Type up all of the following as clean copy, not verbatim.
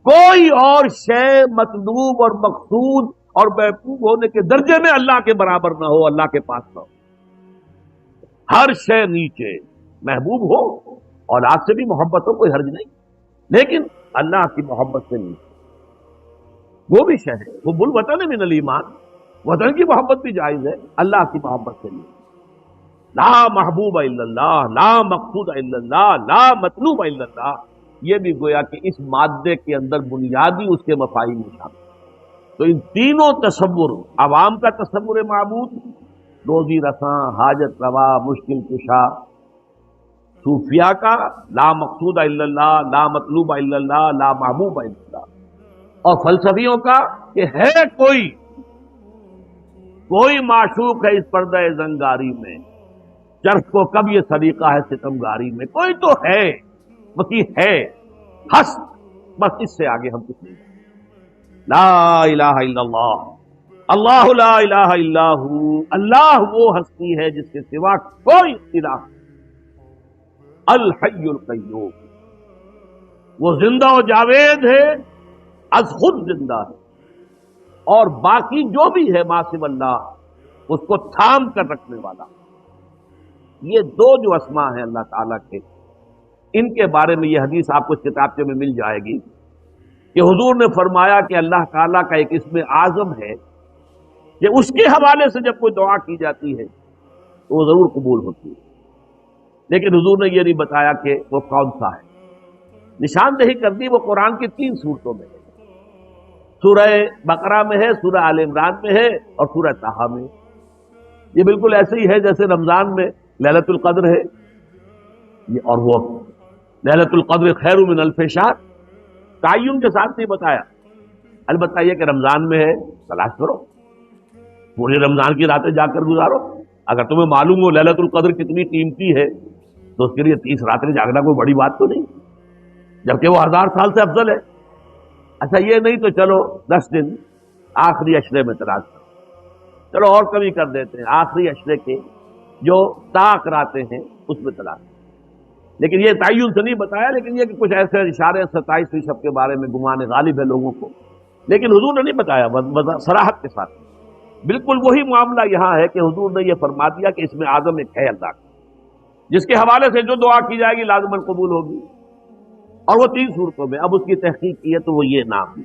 کوئی اور شے مطلوب اور مقصود اور محبوب ہونے کے درجے میں اللہ کے برابر نہ ہو، اللہ کے پاس نہ ہو۔ ہر شے نیچے، محبوب ہو، اولاد سے بھی محبت ہو، کوئی حرج نہیں، لیکن اللہ کی محبت سے نیچے وہ بھی شے ہے، وہ الوطن من الایمان، وطن کی محبت بھی جائز ہے، اللہ کی محبت سے نیچے۔ لا محبوب الا اللہ، لا مقصود الا اللہ، لا مطلوب الا اللہ، یہ بھی گویا کہ اس مادے کے اندر بنیادی اس کے مفاہیم میں شامل۔ تو ان تینوں تصور، عوام کا تصور معبود، روزی رساں، حاجت روا، مشکل کشا، صوفیاء کا لا مقصود الا اللہ، لا مطلوب الا اللہ، لا محبوب الا اللہ، اور فلسفیوں کا کہ ہے کوئی معشوق ہے اس پردہ زنگاری میں، چرخ کو کب یہ سلیقہ ہے ستمگاری میں، کوئی تو ہے، وہی ہے، ہست، بس اس سے آگے ہم کچھ نہیں۔ لا الہ الا اللہ، اللہ لا الہ الا ہو، اللہ وہ ہستی ہے جس کے سوا کوئی الہ، الحی القیوم، وہ زندہ و جاوید ہے، از خود زندہ ہے، اور باقی جو بھی ہے ما سوی اللہ اس کو تھام کر رکھنے والا۔ یہ دو جو اسماء ہیں اللہ تعالیٰ کے، ان کے بارے میں یہ حدیث آپ کو اس کتابچے میں مل جائے گی کہ حضور نے فرمایا کہ اللہ تعالیٰ کا ایک اسم اعظم ہے کہ اس کے حوالے سے جب کوئی دعا کی جاتی ہے تو وہ ضرور قبول ہوتی ہے، لیکن حضور نے یہ نہیں بتایا کہ وہ کون سا ہے۔ نشاندہی کر دی وہ قرآن کی 3 صورتوں میں ہے، سورہ بقرہ میں ہے، سورہ آل عمران میں ہے، اور سورہ طٰہٰ میں۔ یہ بالکل ایسے ہی ہے جیسے رمضان میں لیلۃ القدر ہے، اور وہ لیلۃ القدر خیر من الف شہر، تعین کے ساتھ نہیں بتایا، البتہ یہ کہ رمضان میں ہے، تلاش کرو، پورے رمضان کی راتیں جا کر گزارو۔ اگر تمہیں معلوم ہو لیلۃ القدر کتنی قیمتی ہے تو اس کے لیے 30 راتیں جاگنا کوئی بڑی بات تو نہیں، جبکہ وہ 1000 سال سے افضل ہے۔ اچھا یہ نہیں تو چلو 10 دن آخری عشرے میں تلاش کرو، چلو اور کمی کر دیتے ہیں، آخری عشرے کے جو طاق راتیں ہیں اس میں تلاش، لیکن یہ تعین سے نہیں بتایا، لیکن یہ کہ کچھ ایسے اشارے 27ویں شب کے بارے میں گمان غالب ہے لوگوں کو، لیکن حضور نے نہیں بتایا صراحت کے ساتھ۔ بالکل وہی معاملہ یہاں ہے کہ حضور نے یہ فرما دیا کہ اس میں اعظم ایک ہے اللہ کا، جس کے حوالے سے جو دعا کی جائے گی لازماً قبول ہوگی، اور وہ 3 صورتوں میں۔ اب اس کی تحقیق کی ہے تو وہ یہ نام ہے،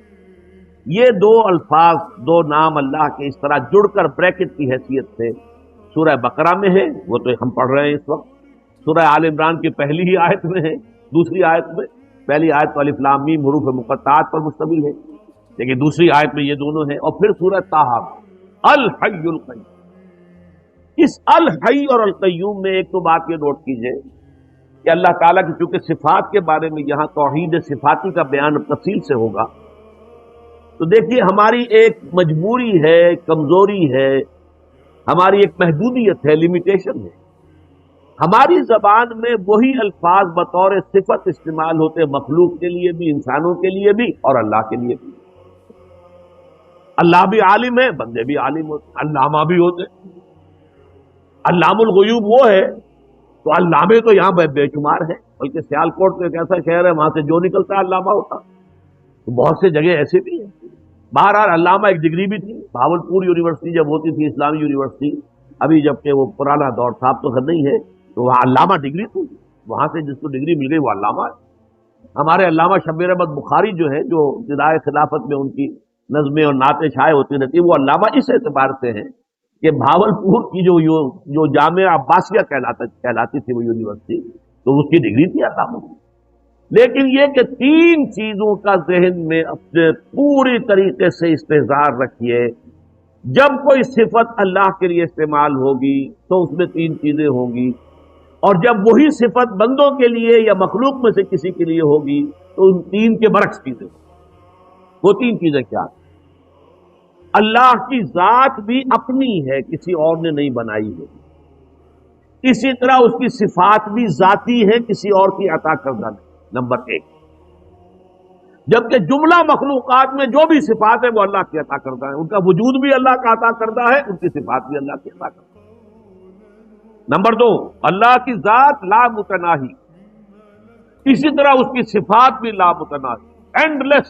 یہ 2 الفاظ، 2 نام اللہ کے اس طرح جڑ کر بریکٹ کی حیثیت سے سورہ بقرہ میں ہے، وہ تو ہم پڑھ رہے ہیں اس وقت، سورہ آل عمران کی پہلی ہی آیت میں ہے، دوسری آیت میں، پہلی آیت تو الف لام میم حروف مقطعات پر مشتمل ہے، لیکن دوسری آیت میں یہ دونوں ہیں، اور پھر سورہ طٰہٰ الحی القیوم۔ اس الحی اور القیوم میں ایک تو بات یہ نوٹ کیجئے کہ اللہ تعالیٰ کی چونکہ صفات کے بارے میں یہاں توحید صفاتی کا بیان تفصیل سے ہوگا، تو دیکھیے ہماری ایک مجبوری ہے، کمزوری ہے، ہماری ایک محدودیت ہے، لمیٹیشن ہے۔ ہماری زبان میں وہی الفاظ بطور صفت استعمال ہوتے مخلوق کے لیے بھی، انسانوں کے لیے بھی، اور اللہ کے لیے بھی۔ اللہ بھی عالم ہے، بندے بھی عالم ہوتے، علامہ بھی ہوتے۔ علام الغیوب وہ ہے تو علامے تو یہاں بے شمار ہیں، بلکہ سیالکوٹ تو ایک ایسا شہر ہے وہاں سے جو نکلتا ہے علامہ ہوتا، تو بہت سے جگہ ایسے بھی ہیں۔ بہرحال علامہ ایک ڈگری بھی تھی، بھاولپور یونیورسٹی جب ہوتی تھی اسلامی یونیورسٹی، ابھی جبکہ وہ پرانا دور تھا اب تو خیر نہیں ہے، تو وہاں علامہ ڈگری تھی، وہاں سے جس کو ڈگری مل گئی وہ علامہ ہے۔ ہمارے علامہ شبیر احمد بخاری جو ہے، جو ابتدائے خلافت میں ان کی نظمیں اور نعتیں شائع ہوتی رہتی، وہ علامہ اس اعتبار سے ہیں کہ بھاولپور کی جو جامعہ عباسیہ کہلاتی تھی وہ یونیورسٹی، تو اس کی ڈگری تھی علامہ۔ لیکن یہ کہ 3 چیزوں کا ذہن میں اپنے پوری طریقے سے استحضار رکھیے، جب کوئی صفت اللہ کے لیے استعمال ہوگی تو اس میں 3 چیزیں ہوں گی، اور جب وہی صفت بندوں کے لیے یا مخلوق میں سے کسی کے لیے ہوگی تو ان 3 کے برعکس چیزیں ہوں۔ وہ 3 چیزیں کیا ہیں؟ اللہ کی ذات بھی اپنی ہے، کسی اور نے نہیں بنائی ہے، اسی طرح اس کی صفات بھی ذاتی ہے، کسی اور کی عطا کردہ نہیں، نمبر 1۔ جبکہ جملہ مخلوقات میں جو بھی صفات ہیں وہ اللہ کی عطا کردہ ہیں، ان کا وجود بھی اللہ کا عطا کردہ ہے، ان کی صفات بھی اللہ کی عطا کردہ ہے۔ نمبر 2، اللہ کی ذات لا متناہی، اسی طرح اس کی صفات بھی لا متناہی، اینڈ لیس،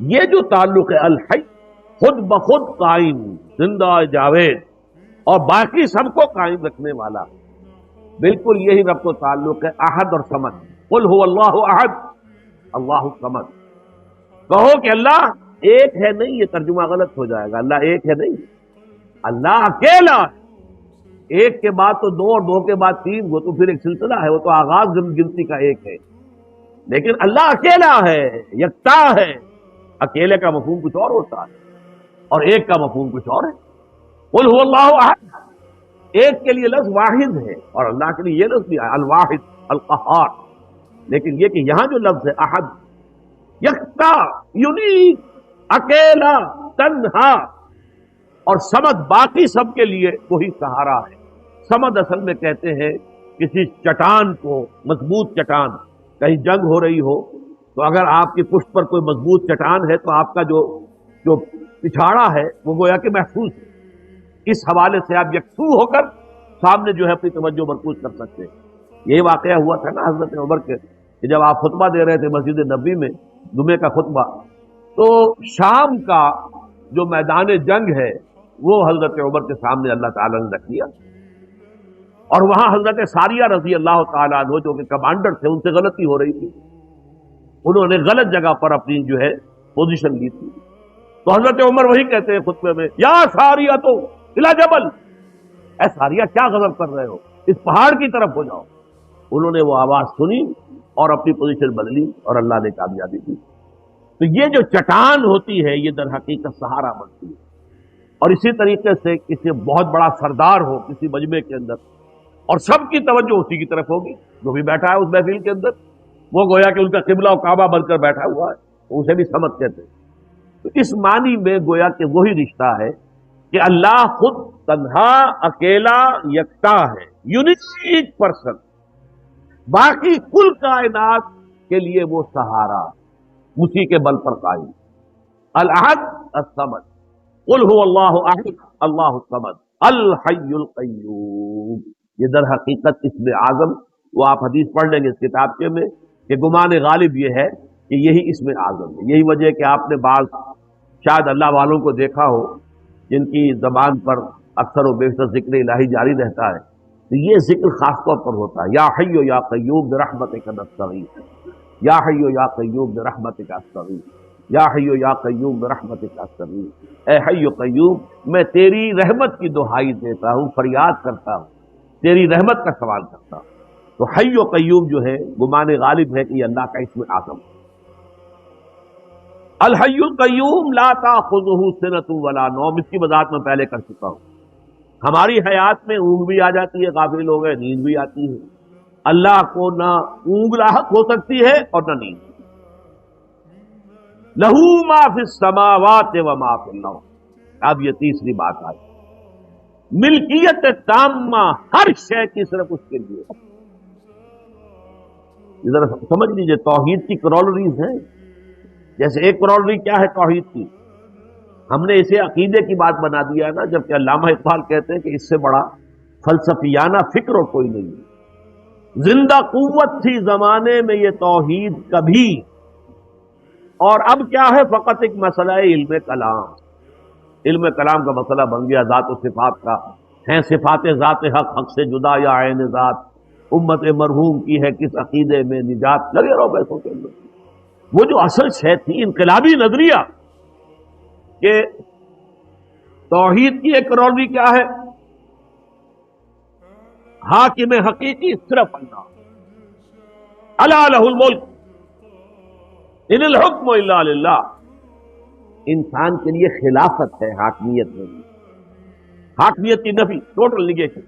یہ جو تعلق ہے الحی خود بخود قائم، زندہ جاوید اور باقی سب کو قائم رکھنے والا، بالکل یہی رب کو تعلق ہے احد اور صمد۔ قل هو اللہ احد اللہ الصمد، کہو کہ اللہ ایک ہے نہیں، یہ ترجمہ غلط ہو جائے گا، اللہ ایک ہے نہیں، اللہ اکیلا ہے۔ ایک کے بعد تو دو اور دو کے بعد تین، وہ تو پھر ایک سلسلہ ہے، وہ تو آغاز گنتی کا ایک ہے، لیکن اللہ اکیلا ہے، یکتا ہے۔ اکیلے کا مفہوم کچھ اور ہوتا ہے اور ایک کا مفہوم کچھ اور ہے۔ قل هو اللہ احد، ایک کے لیے لفظ واحد ہے اور اللہ کے لیے یہ لفظ بھی ہے الواحد القہار، لیکن یہ کہ یہاں جو لفظ ہے احد، یکتا، یونیک، اکیلا، تنہا، اور سمد باقی سب کے لیے وہی سہارا ہے۔ سمد اصل میں کہتے ہیں کسی چٹان کو، مضبوط چٹان، کہیں جنگ ہو رہی ہو تو اگر آپ کی پشت پر کوئی مضبوط چٹان ہے تو آپ کا جو پچھاڑا ہے وہ گویا کہ محفوظ ہے۔ اس حوالے سے آپ یکسو ہو کر سامنے جو ہے اپنی توجہ مرکوز کر سکتے ہیں۔ یہی واقعہ ہوا تھا نا حضرت عمر کے، کہ جب آپ خطبہ دے رہے تھے مسجد نبوی میں جمعے کا خطبہ، تو شام کا جو میدان جنگ ہے وہ حضرت عمر کے سامنے اللہ تعالیٰ نے رکھ دیا، اور وہاں حضرت ساریہ رضی اللہ تعالیٰ عنہ جو کہ کمانڈر تھے، ان سے غلطی ہو رہی تھی، انہوں نے غلط جگہ پر اپنی جو ہے پوزیشن لی تھی، تو حضرت عمر وہی کہتے ہیں خطبے میں، یا ساریہ تو الی جبل، اے ساریہ کیا غضب کر رہے ہو، اس پہاڑ کی طرف ہو جاؤ۔ انہوں نے وہ آواز سنی اور اپنی پوزیشن بدلی اور اللہ نے کامیابی دی۔ تو یہ جو چٹان ہوتی ہے یہ در حقیقت سہارا بنتی ہے، اور اسی طریقے سے کسی بہت بڑا سردار ہو کسی مجمع کے اندر اور سب کی توجہ اسی کی طرف ہوگی، جو بھی بیٹھا ہے اس محفل کے اندر وہ گویا کہ ان کا قبلہ و کعبہ بن کر بیٹھا ہوا ہے، اسے بھی سمجھ کہتے ہیں۔ تو اس معنی میں گویا کہ وہی رشتہ ہے کہ اللہ خود تنہا، اکیلا، یکتا ہے، یونیک پرسن، باقی کل کائنات کے لیے وہ سہارا، اسی کے بل پر قائم۔ الاحد الصمد، قل هو اللہ احد اللہ الصمد الحی القیوم، یہ در حقیقت اسم اعظم، وہ آپ حدیث پڑھ لیں گے اس کتاب کے میں کہ گمان غالب یہ ہے کہ یہی اسم اعظم ہے۔ یہی وجہ ہے کہ آپ نے بعض شاید اللہ والوں کو دیکھا ہو جن کی زبان پر اکثر و بیشتر ذکر الہی جاری رہتا ہے، تو یہ ذکر خاص طور پر ہوتا ہے، یا حی یا قیوم برحمتک نستغیث، یا حی یا قیوم برحمتک استغیث، یا حی یا قیوم برحمتک استغیث، اے حی قیوم میں تیری رحمت کی دہائی دیتا ہوں، فریاد کرتا ہوں، تیری رحمت کا سوال کرتا ہوں۔ تو حی و قیوم جو ہے گمان غالب ہے کہ یہ اللہ کا اسم اعظم ہے۔ الحی القیوم لا تاخذہ سنۃ ولا نوم، اس کی وضاحت میں پہلے کر چکا ہوں۔ ہماری حیات میں اونگ بھی آ جاتی ہے، غافل ہو گئے، نیند بھی آتی ہے، اللہ کو نہ اونگ لاحق ہو سکتی ہے اور نہ نیند۔ لہو ما فی السماوات و ما فی الارض، اب یہ تیسری بات آئی، ملکیت تامہ ہر شے کی صرف اس کے لیے۔ ذرا سمجھ لیجئے توحید کی کرولریز ہیں، جیسے ایک کرولری کیا ہے توحید کی، ہم نے اسے عقیدے کی بات بنا دیا ہے نا، جبکہ علامہ اقبال کہتے ہیں کہ اس سے بڑا فلسفیانہ فکر اور کوئی نہیں ہے۔ زندہ قوت تھی زمانے میں یہ توحید کبھی، اور اب کیا ہے فقط ایک مسئلہ ہے علم کلام۔ علم کلام کا مسئلہ بن گیا ذات و صفات کا، ہیں صفات ذات حق، حق سے جدا یا عین ذات، امت مرحوم کی ہے کس عقیدے میں نجات، لگے رہو پیسوں کے اندر۔ وہ جو اصل شے تھی انقلابی نظریہ کہ توحید کی ایک کرولری کیا ہے، حاکم حقیقی صرف اللہ، الا لہ الملک ان الحکم الا للہ، انسان کے لیے خلافت ہے، حاکمیت نہیں، حاکمیت کی نفی، ٹوٹل نیگیشن،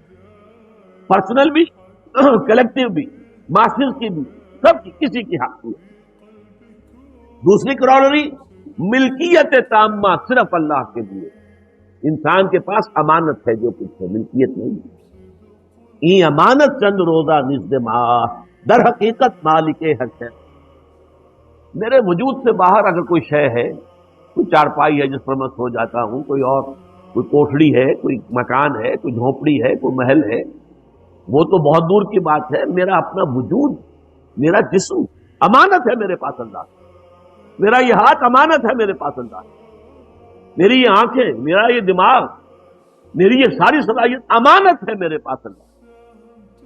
پرسنل بھی، کلیکٹیو بھی، ماسز کی بھی، سب کی، کسی کی حاکمیت۔ دوسری کرولری ملکیت تامہ صرف اللہ کے لیے، انسان کے پاس امانت ہے جو کچھ ہے، ملکیت نہیں۔ یہ امانت چند روزہ نزد ماہ، در حقیقت مالک حق ہے۔ میرے وجود سے باہر اگر کوئی شے ہے، کوئی چارپائی ہے جس پر میں سو جاتا ہوں، کوئی اور کوئی کوٹھڑی ہے، کوئی مکان ہے، کوئی جھونپڑی ہے، کوئی محل ہے، وہ تو بہت دور کی بات ہے۔ میرا اپنا وجود، میرا جسم امانت ہے میرے پاس اللہ۔ میرا یہ ہاتھ امانت ہے میرے پاس اللہ، میری یہ آنکھیں، میرا یہ دماغ، میری یہ ساری صلاحیت امانت ہے میرے پاس اللہ۔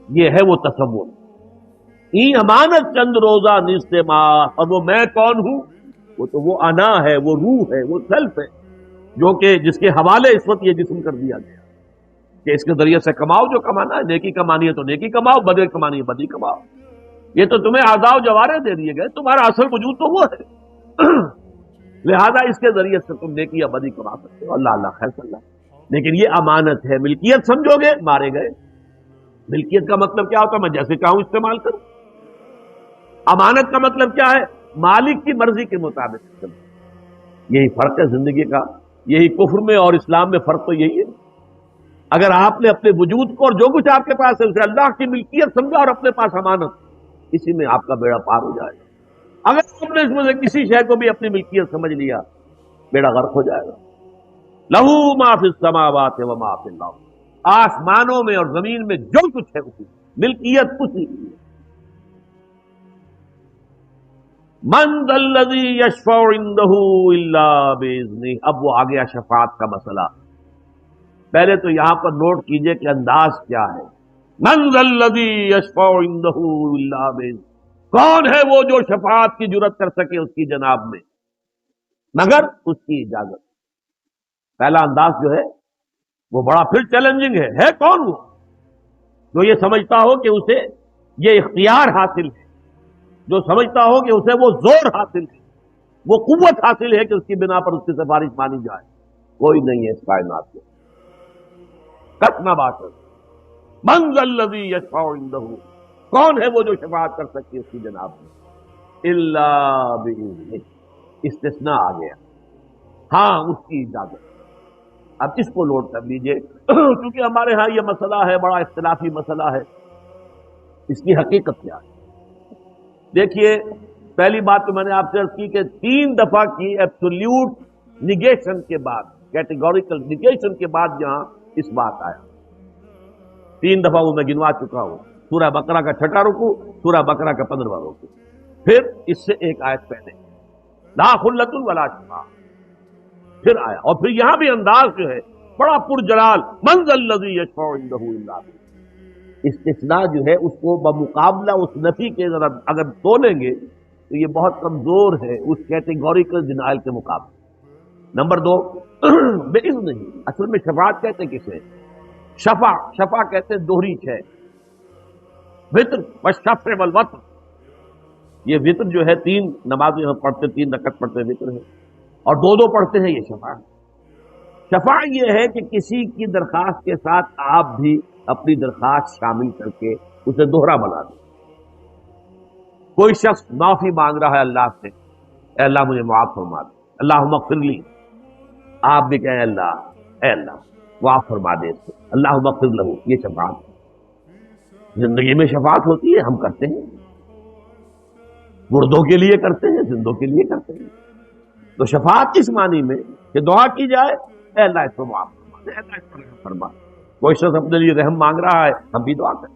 یہ ہے وہ تصور، ای امانت چند روزہ نیست ماں، اور وہ میں کون ہوں؟ وہ تو وہ انا ہے، وہ روح ہے، وہ سیلف ہے، جو کہ جس کے حوالے اس وقت یہ جسم کر دیا گیا کہ اس کے ذریعے سے کماؤ جو کمانا ہے، نیکی کمانی ہے تو نیکی کماؤ، بدی کمانی ہے بدی کماؤ۔ یہ تو تمہیں اعضاء و جوارح دے دیے گئے، تمہارا اصل وجود تو وہ ہے لہذا اس کے ذریعے سے تم نیکی یا بدی کما سکتے ہو، اللہ اللہ خیر صلی اللہ۔ لیکن یہ امانت ہے، ملکیت سمجھو گے مارے گئے۔ ملکیت کا مطلب کیا ہوتا ہے؟ میں جیسے چاہوں استعمال کروں۔ امانت کا مطلب کیا ہے؟ مالک کی مرضی کے مطابق۔ یہی فرق ہے زندگی کا، یہی کفر میں اور اسلام میں فرق تو یہی ہے۔ اگر آپ نے اپنے وجود کو اور جو کچھ آپ کے پاس ہے اسے اللہ کی ملکیت سمجھا اور اپنے پاس امانت، اسی میں آپ کا بیڑا پار ہو جائے گا۔ اگر آپ نے اس میں سے کسی شے کو بھی اپنی ملکیت سمجھ لیا، بیڑا غرق ہو جائے گا۔ لہو ما فی السماوات و ما فی الارض، آسمانوں میں اور زمین میں جو کچھ ہے اسی ملکیت اسی کی ہے۔ من ذا الذی یشفع عنده الا باذنہ، اب وہ آ گیا شفاعت کا مسئلہ۔ پہلے تو یہاں پر نوٹ کیجئے کہ انداز کیا ہے۔ من ذا الذی یشفع عنده الا باذنہ، کون ہے وہ جو شفاعت کی جرات کر سکے اس کی جناب میں مگر اس کی اجازت۔ پہلا انداز جو ہے وہ بڑا پھر چیلنجنگ ہے کون وہ جو یہ سمجھتا ہو کہ اسے یہ اختیار حاصل ہے، جو سمجھتا ہو کہ اسے وہ زور حاصل ہے، وہ قوت حاصل ہے کہ اس کی بنا پر اس کی سفارش مانی جائے۔ کوئی نہیں ہے اس کائنات میں، کس نہ بات ہے۔ من ذا الذی یشفع عنده، کون ہے وہ جو شفاعت کر سکتی ہے اس کی جناب میں؟ الا باذنہ، استثناء آ گیا، ہاں اس کی اجازت۔ اب اس کو نوٹ کر لیجئے کیونکہ ہمارے ہاں یہ مسئلہ ہے، بڑا اختلافی مسئلہ ہے، اس کی حقیقت کیا ہے؟ دیکھیے، پہلی بات تو میں نے آپ سے عرض کی کہ 3 دفعہ کی ایبسولوٹ نیگیشن کے بعد، کیٹیگوریکل نیگیشن کے بعد یہاں اس بات آیا۔ 3 دفعہ وہ میں گنوا چکا ہوں، سورہ بقرہ کا 6واں رکوع، سورہ بقرہ کا 15واں رکوع، پھر اس سے ایک آیت پہلے لا خلۃ ولا شفاع، پھر آیا، اور پھر یہاں بھی انداز جو ہے بڑا پرجلال، من ذا الذی یشفع عنده الا باذنہ۔ استثناء جو ہے اس کو بمقابلہ اس نفی کے اگر تولیں گے تو یہ بہت کمزور ہے اس کیٹیگوریکل ڈینائل کے مقابلے۔ نمبر 2، باذن نہیں، اصل میں شفاعت کہتے ہیں کسے؟ شفا کہتے ہیں دوہری ہے، وتر والشفع والوتر۔ یہ وتر جو ہے 3 نمازیں ہم پڑھتے، 3 رکعت پڑھتے وتر ہے، اور 2 پڑھتے ہیں، یہ شفا ہے۔ شفا یہ ہے کہ کسی کی درخواست کے ساتھ آپ بھی اپنی درخواست شامل کر کے اسے دوہرا بنا دیں۔ کوئی شخص معافی مانگ رہا ہے اللہ سے، اے اللہ مجھے معاف فرما دے، اللہم اغفر لی، آپ بھی کہیں اے اللہ معاف فرما دے اس کو، اللہم اغفر لہو، یہ شفاعت ہے۔ زندگی میں شفاعت ہوتی ہے، ہم کرتے ہیں، مردوں کے لیے کرتے ہیں، زندوں کے لیے کرتے ہیں۔ تو شفاعت کس معنی میں کہ دعا کی جائے، اے اللہ اس کو معاف فرما دے، اے اللہ اس کو رحم فرما دے۔ کوئی شخص اپنے لیے رحم مانگ رہا ہے، ہم بھی دعا کریں،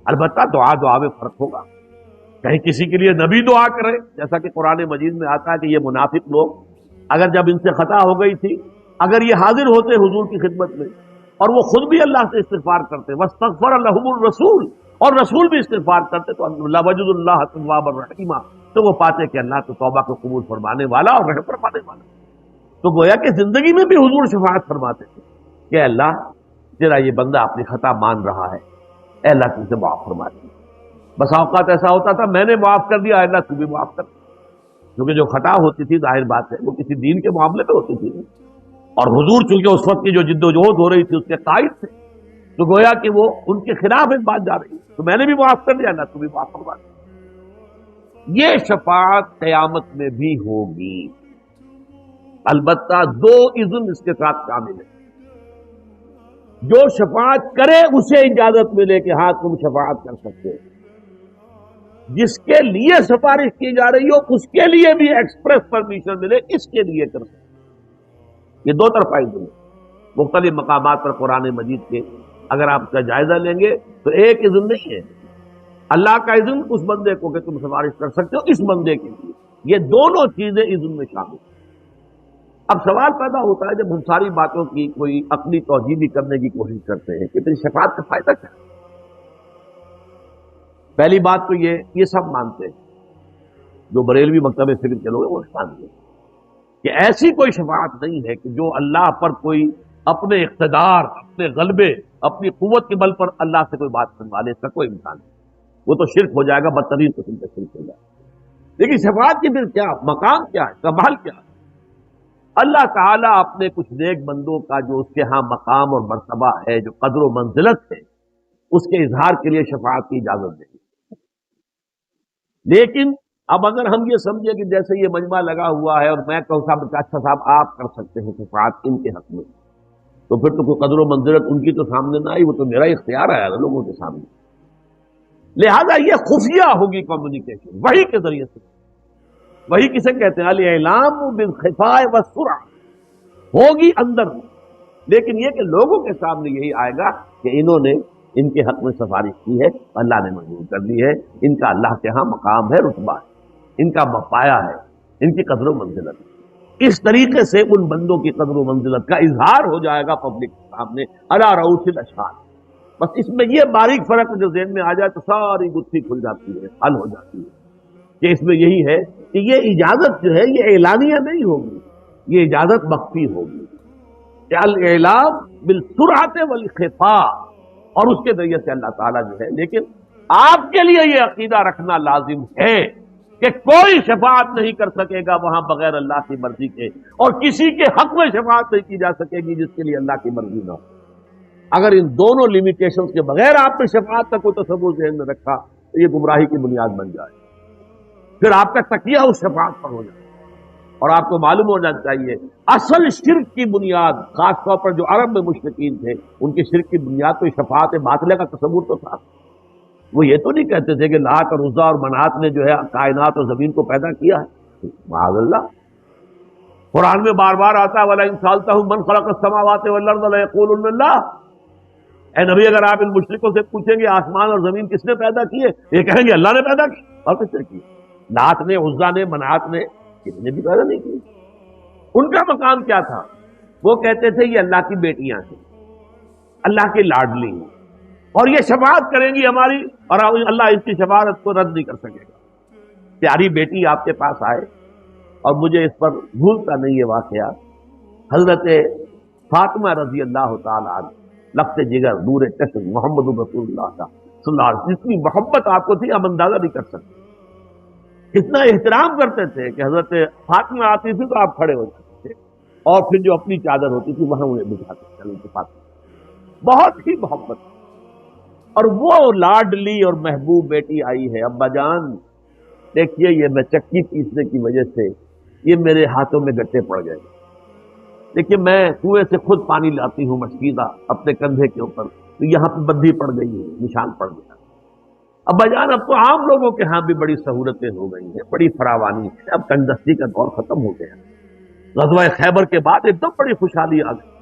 البتہ دعا میں فرق ہوگا۔ کہیں کسی کے لیے نبی دعا کرے، جیسا کہ قرآن مجید میں آتا ہے کہ یہ منافق لوگ اگر جب ان سے خطا ہو گئی تھی، اگر یہ حاضر ہوتے حضور کی خدمت میں اور وہ خود بھی اللہ سے استغفار کرتے، واستغفر لهم الرسول، اور رسول بھی استغفار کرتے، تو لوجدوا اللہ توابا رحیما، تو وہ پاتے کہ اللہ تو توبہ کو قبول فرمانے والا اور رحم فرمانے والا۔ تو گویا کہ زندگی میں بھی حضور شفاعت فرماتے تھے کہ اللہ تیرا یہ بندہ اپنی خطا مان رہا ہے، اے اللہ تم سے معاف فرما دے۔ بس اوقات ایسا ہوتا تھا میں نے معاف کر دیا، اے اللہ تو بھی معاف کر، کیونکہ جو خطا ہوتی تھی ظاہر بات ہے وہ کسی دین کے معاملے میں ہوتی تھی، اور حضور چونکہ اس وقت کی جو جد و جہد ہو رہی تھی اس کے قائد تھے، تو گویا کہ وہ ان کے خلاف ایک بات جا رہی ہے، تو میں نے بھی معاف کر دیا، اللہ تو بھی معاف فرما دے۔ یہ شفاعت قیامت میں بھی ہوگی، البتہ 2 اذن اس کے ساتھ شامل ہے۔ جو شفاعت کرے اسے اجازت ملے کہ ہاں تم شفاعت کر سکتے ہو، جس کے لیے سفارش کی جا رہی ہو اس کے لیے بھی ایکسپریس پرمیشن ملے، اس کے لیے کر سکتے۔ یہ 2 طرفہ اذن ہے، مختلف مقامات پر قرآن مجید کے اگر آپ کا جائزہ لیں گے تو ایک اذن نہیں ہے۔ اللہ کا اذن اس بندے کو کہ تم سفارش کر سکتے ہو اس بندے کے لیے، یہ دونوں چیزیں اذن میں شامل ہیں۔ اب سوال پیدا ہوتا ہے جب ہم ساری باتوں کی کوئی عقلی توجیہ بھی کرنے کی کوشش کرتے ہیں کہ پھر شفاعت کا فائدہ کیا ہے؟ پہلی بات تو یہ سب مانتے ہیں، جو بریلوی مکتب فکر کے لوگ ہیں وہ مانتے ہیں کہ ایسی کوئی شفاعت نہیں ہے کہ جو اللہ پر کوئی اپنے اقتدار، اپنے غلبے، اپنی قوت کے بل پر اللہ سے کوئی بات سنوا لے، اس کا کوئی امکان نہیں، وہ تو شرک ہو جائے گا، بدترین قسم کا شرک ہو جائے گا۔ لیکن شفاعت کی پھر کیا مقام، کیا ہے، کمال کیا ہے؟ اللہ تعالیٰ اپنے کچھ نیک بندوں کا جو اس کے ہاں مقام اور مرتبہ ہے، جو قدر و منزلت ہے، اس کے اظہار کے لیے شفاعت کی اجازت دے گی۔ لیکن اب اگر ہم یہ سمجھیں کہ جیسے یہ مجمع لگا ہوا ہے اور میں کہوں صاحب اچھا صاحب آپ کر سکتے ہیں شفاعت ان کے حق میں، تو پھر تو کوئی قدر و منزلت ان کی تو سامنے نہ آئی، وہ تو میرا اختیار آیا نا لوگوں کے سامنے۔ لہذا یہ خفیہ ہوگی کمیونیکیشن، وحی کے ذریعے سے۔ وحی کسے کہتے ہیں؟ الاعلام بالخفاء والسرعہ، ہوگی اندر، لیکن یہ کہ لوگوں کے سامنے یہی آئے گا کہ انہوں نے ان کے حق میں سفارش کی ہے، اللہ نے منظور کر دی ہے، ان کا اللہ کے ہاں مقام ہے، رتبہ ہے، ان کا پایا ہے، ان کی قدر و منزلت ہے۔ اس طریقے سے ان بندوں کی قدر و منزلت کا اظہار ہو جائے گا پبلک کے سامنے علی رؤوس الاشہاد۔ بس اس میں یہ باریک فرق جو ذہن میں آ جائے تو ساری گتھی کھل جاتی ہے، حل ہو جاتی ہے کہ اس میں یہی ہے کہ یہ اجازت جو ہے یہ اعلانیہ نہیں ہوگی، یہ اجازت مخفی ہوگی، الاعلام بالسرعۃ والخفاء، اور اس کے ذریعے سے اللہ تعالیٰ جو ہے۔ لیکن آپ کے لیے یہ عقیدہ رکھنا لازم ہے کہ کوئی شفاعت نہیں کر سکے گا وہاں بغیر اللہ کی مرضی کے، اور کسی کے حق میں شفاعت نہیں کی جا سکے گی جس کے لیے اللہ کی مرضی نہ ہو۔ اگر ان دونوں لیمیٹیشنز کے بغیر آپ نے شفاعت کا کوئی تصور ذہن میں رکھا تو یہ گمراہی کی بنیاد بن جائے، پھر آپ کا تکیہ اس شفاعت پر ہو جائے۔ اور آپ کو معلوم ہونا چاہیے اصل شرک کی بنیاد، خاص طور پر جو عرب میں مشرکین تھے، ان کی شرک کی بنیاد تو شفاعت باطلہ کا تصور تو تھا۔ وہ یہ تو نہیں کہتے تھے کہ لات اور عزا اور منات نے جو ہے کائنات اور زمین کو پیدا کیا ہے، معاذ اللہ۔ قرآن میں بار بار آتا ہے وَلَئِن سَأَلْتَهُم مَّن خَلَقَ السَّمَاوَاتِ وَالْأَرْضَ لَيَقُولُنَّ اللَّهُ۔ اے نبی اگر آپ ان مشرکوں سے پوچھیں گے آسمان اور زمین کس نے پیدا کیے، یہ کہیں گے اللہ نے پیدا کی، اور کس نے کی؟ لات نے، عزا نے، منات نے، کسی نے بھی پیدا نہیں کی۔ ان کا مقام کیا تھا؟ وہ کہتے تھے یہ اللہ کی بیٹیاں ہیں، اللہ کی لاڈلی ہیں، اور یہ شفاعت کریں گی ہماری، اور اللہ اس کی شفاعت کو رد نہیں کر سکے گا۔ پیاری بیٹی آپ کے پاس آئے، اور مجھے اس پر بھولتا نہیں یہ واقعہ، حضرت فاطمہ رضی اللہ تعالی عنہ، لفظ جگر، نور چشم، محمد رسول اللہ کا صلی اللہ علیہ وسلم، جتنی محبت آپ کو تھی ہم اندازہ نہیں کر سکتے، اتنا احترام کرتے تھے کہ حضرت فاطمہ آتی تھی تو آپ کھڑے ہو جاتے تھے، اور پھر جو اپنی چادر ہوتی تھی وہاں انہیں بٹھاتے تھے حضرت فاطمہ، بہت ہی محبت۔ اور وہ لاڈلی اور محبوب بیٹی آئی ہے، ابا جان دیکھیے یہ میں چکی پیسنے کی وجہ سے یہ میرے ہاتھوں میں گٹے پڑ گئے، دیکھیے میں کنویں سے خود پانی لاتی ہوں مشکیزہ اپنے کندھے کے اوپر، تو یہاں پہ بندھی پڑ گئی ہے، نشان پڑ گیا۔ ابا جان اب تو عام لوگوں کے ہاں بھی بڑی سہولتیں ہو گئی ہیں، بڑی فراوانی ہے، اب تنگ دستی کا دور ختم ہو گیا، غزوہ خیبر کے بعد ایک دم بڑی خوشحالی آ گئی،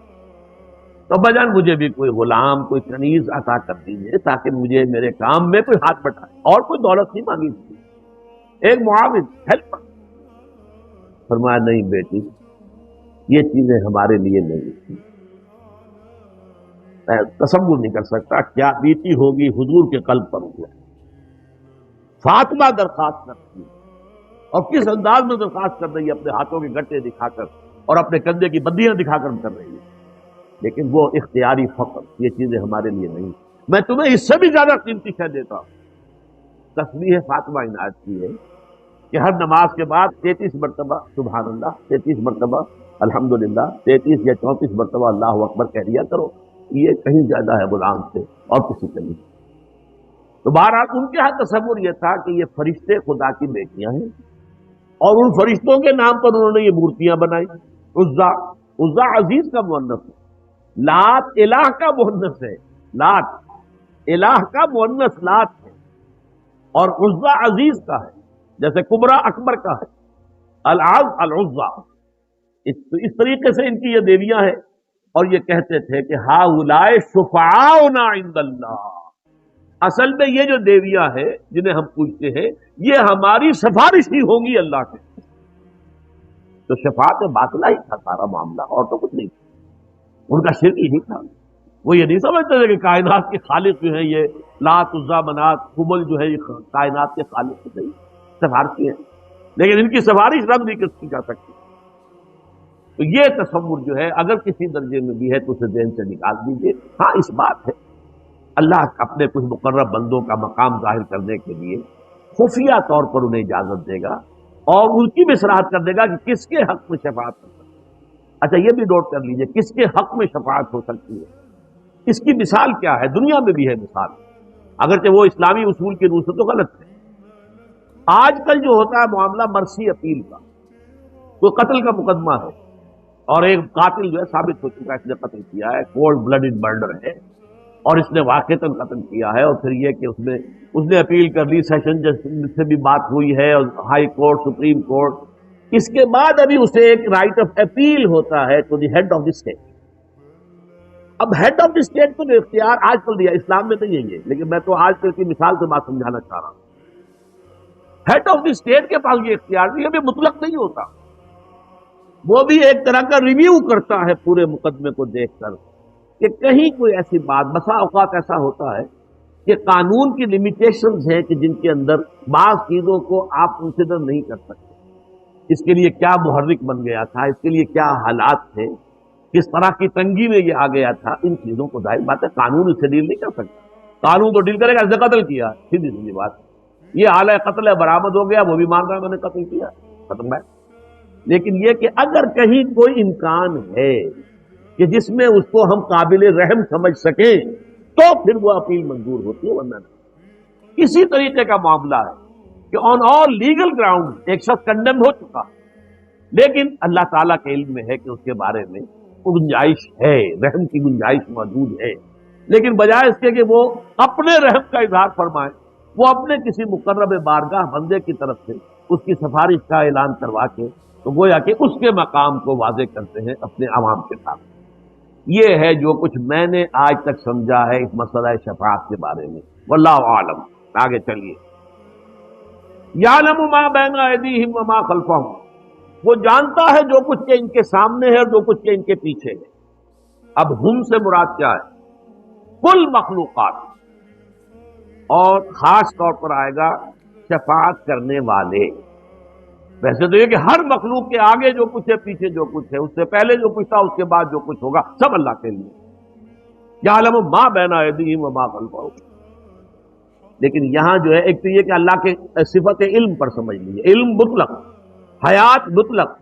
تو ابا جان مجھے بھی کوئی غلام، کوئی کنیز عطا کر دیجیے تاکہ مجھے میرے کام میں کوئی ہاتھ بٹائے، اور کوئی دولت نہیں مانگی تھی، ایک معاون ہیلپر۔ فرمایا نہیں بیٹی یہ چیزیں ہمارے لیے نہیں تھی، میں تصور نہیں کر سکتا کیا بیتی ہوگی حضور کے قلب پر ہوا۔ فاطمہ درخواست کرتی ہے، اور کس انداز میں درخواست کر رہی ہے، اپنے ہاتھوں کے گٹے دکھا کر اور اپنے کندھے کی بندیاں دکھا کر کر رہی ہے، لیکن وہ اختیاری فقر، یہ چیزیں ہمارے لیے نہیں، میں تمہیں اس سے بھی زیادہ قیمتی شے دیتا ہوں۔ تسبیح فاطمہ عنایت کی ہے کہ ہر نماز کے بعد 33 مرتبہ سبحان اللہ، 33 مرتبہ الحمدللہ، 33 یا 34 مرتبہ اللہ اکبر کہہ دیا کرو، یہ کہیں زیادہ ہے غلام سے اور کسی سے نہیں۔ تو بہرحال ان کے ہاں تصور یہ تھا کہ یہ فرشتے خدا کی بیٹیاں ہیں، اور ان فرشتوں کے نام پر انہوں نے یہ مورتیاں بنائی۔ عزا، عزا عزیز کا مؤنث ہے، لات الہ کا مؤنث ہے، لات الہ کا مؤنث لات ہے، اور عزا عزیز کا ہے، جیسے کبرا اکبر کا ہے، العز العزا، اس طریقے سے ان کی یہ دیویاں ہیں، اور یہ کہتے تھے کہ ہؤلاء شفعاؤنا عند اللہ، اصل میں یہ جو دیویاں ہیں جنہیں ہم پوچھتے ہیں یہ ہماری سفارش ہی ہوں گی اللہ کے، تو شفاعت باطلہ ہی تھا سارا معاملہ، اور تو کچھ نہیں تھا، ان کا شرک ہی تھا۔ وہ یہ نہیں سمجھتے تھے کہ کائنات کے خالق جو ہے یہ لات عزا منات حبل جو ہے یہ کائنات کے خالق نہیں، سفارشی ہیں، لیکن ان کی سفارش رد نہیں کی جا سکتی۔ تو یہ تصور جو ہے اگر کسی درجے میں بھی ہے تو اسے ذہن سے نکال دیجیے۔ ہاں اس بات ہے اللہ اپنے کچھ مقرب بندوں کا مقام ظاہر کرنے کے لیے خفیہ طور پر انہیں اجازت دے گا اور ان کی بھی صلاحیت کر دے گا کہ کس کے حق میں شفاعت کر سکتے ہیں۔ اچھا یہ بھی نوٹ کر لیجیے کس کے حق میں شفاعت ہو سکتی ہے، اس کی مثال کیا ہے؟ دنیا میں بھی ہے مثال، اگرچہ وہ اسلامی اصول کی روح سے تو غلط ہے۔ آج کل جو ہوتا ہے معاملہ مرسی اپیل کا، کوئی قتل کا مقدمہ ہے اور ایک قاتل جو ہے ثابت ہو چکا ہے اس نے قتل کیا ہے، کولڈ بلڈڈ مرڈر ہے، اور اس نے واقعتاً قتل کیا ہے، اور پھر یہ کہ اس نے اپیل کر لی، سیشن جج سے بھی بات ہوئی ہے، اور ہائی کورٹ، سپریم کورٹ، اس کے بعد ابھی اسے ایک رائٹ آف اپیل ہوتا ہے to the head of the state. اب ہیڈ آف دی اسٹیٹ کو جو اختیار آج کل دیا، اسلام میں نہیں ہے یہ، لیکن میں تو آج کل کی مثال سے بات سمجھانا چاہ رہا ہوں۔ ہیڈ آف دی اسٹیٹ کے پاس یہ اختیار نہیں، ابھی مطلق نہیں ہوتا، وہ بھی ایک طرح کا ریویو کرتا ہے پورے مقدمے کو دیکھ کر کہ کہیں کوئی ایسی بات، بسا اوقات ایسا ہوتا ہے کہ قانون کی لمیٹیشنز ہیں کہ جن کے اندر بعض چیزوں کو آپ کنسیڈر نہیں کر سکتے، اس کے لیے کیا محرک بن گیا تھا، اس کے لیے کیا حالات تھے، کس طرح کی تنگی میں یہ آ گیا تھا، ان چیزوں کو ظاہر بات ہے قانون اس سے ڈیل نہیں کر سکتا۔ قانون تو ڈیل کرے گا، اس نے قتل کیا، سیدھی سیدھی بات، یہ حالہ قتل ہے، برآمد ہو گیا، وہ بھی مان رہا ہے میں نے قتل کیا، ختم ہے۔ لیکن یہ کہ اگر کہیں کوئی امکان ہے کہ جس میں اس کو ہم قابل رحم سمجھ سکیں تو پھر وہ اپیل منظور ہوتی ہے، ورنہ نہیں۔ اسی طریقے کا معاملہ ہے کہ آن آل لیگل گراؤنڈ ایک شخص کنڈم ہو چکا، لیکن اللہ تعالیٰ کے علم میں ہے کہ اس کے بارے میں گنجائش ہے، رحم کی گنجائش موجود ہے، لیکن بجائے اس کے کہ وہ اپنے رحم کا اظہار فرمائے، وہ اپنے کسی مقرب بارگاہ بندے کی طرف سے اس کی سفارش کا اعلان کروا کے تو گویا کہ اس کے مقام کو واضح کرتے ہیں اپنے عوام کے ساتھ۔ یہ ہے جو کچھ میں نے آج تک سمجھا ہے اس مسئلہ شفاعت کے بارے میں، واللہ عالم۔ آگے چلیے، یعلم ما بین ایدیہم وما خلفہم، وہ جانتا ہے جو کچھ کہ ان کے سامنے ہے اور جو کچھ کہ ان کے پیچھے ہے۔ اب ہم سے مراد کیا ہے؟ کل مخلوقات، اور خاص طور پر آئے گا شفاعت کرنے والے۔ ویسے تو یہ کہ ہر مخلوق کے آگے جو کچھ ہے، پیچھے جو کچھ ہے، اس سے پہلے جو کچھ تھا، اس کے بعد جو کچھ ہوگا، سب اللہ کے لیے۔ یعلم ما بین ایدیہم وما خلفہم، لیکن یہاں جو ہے ایک تو یہ کہ اللہ کے صفت علم پر سمجھ لیجیے، علم مطلق، حیات مطلق،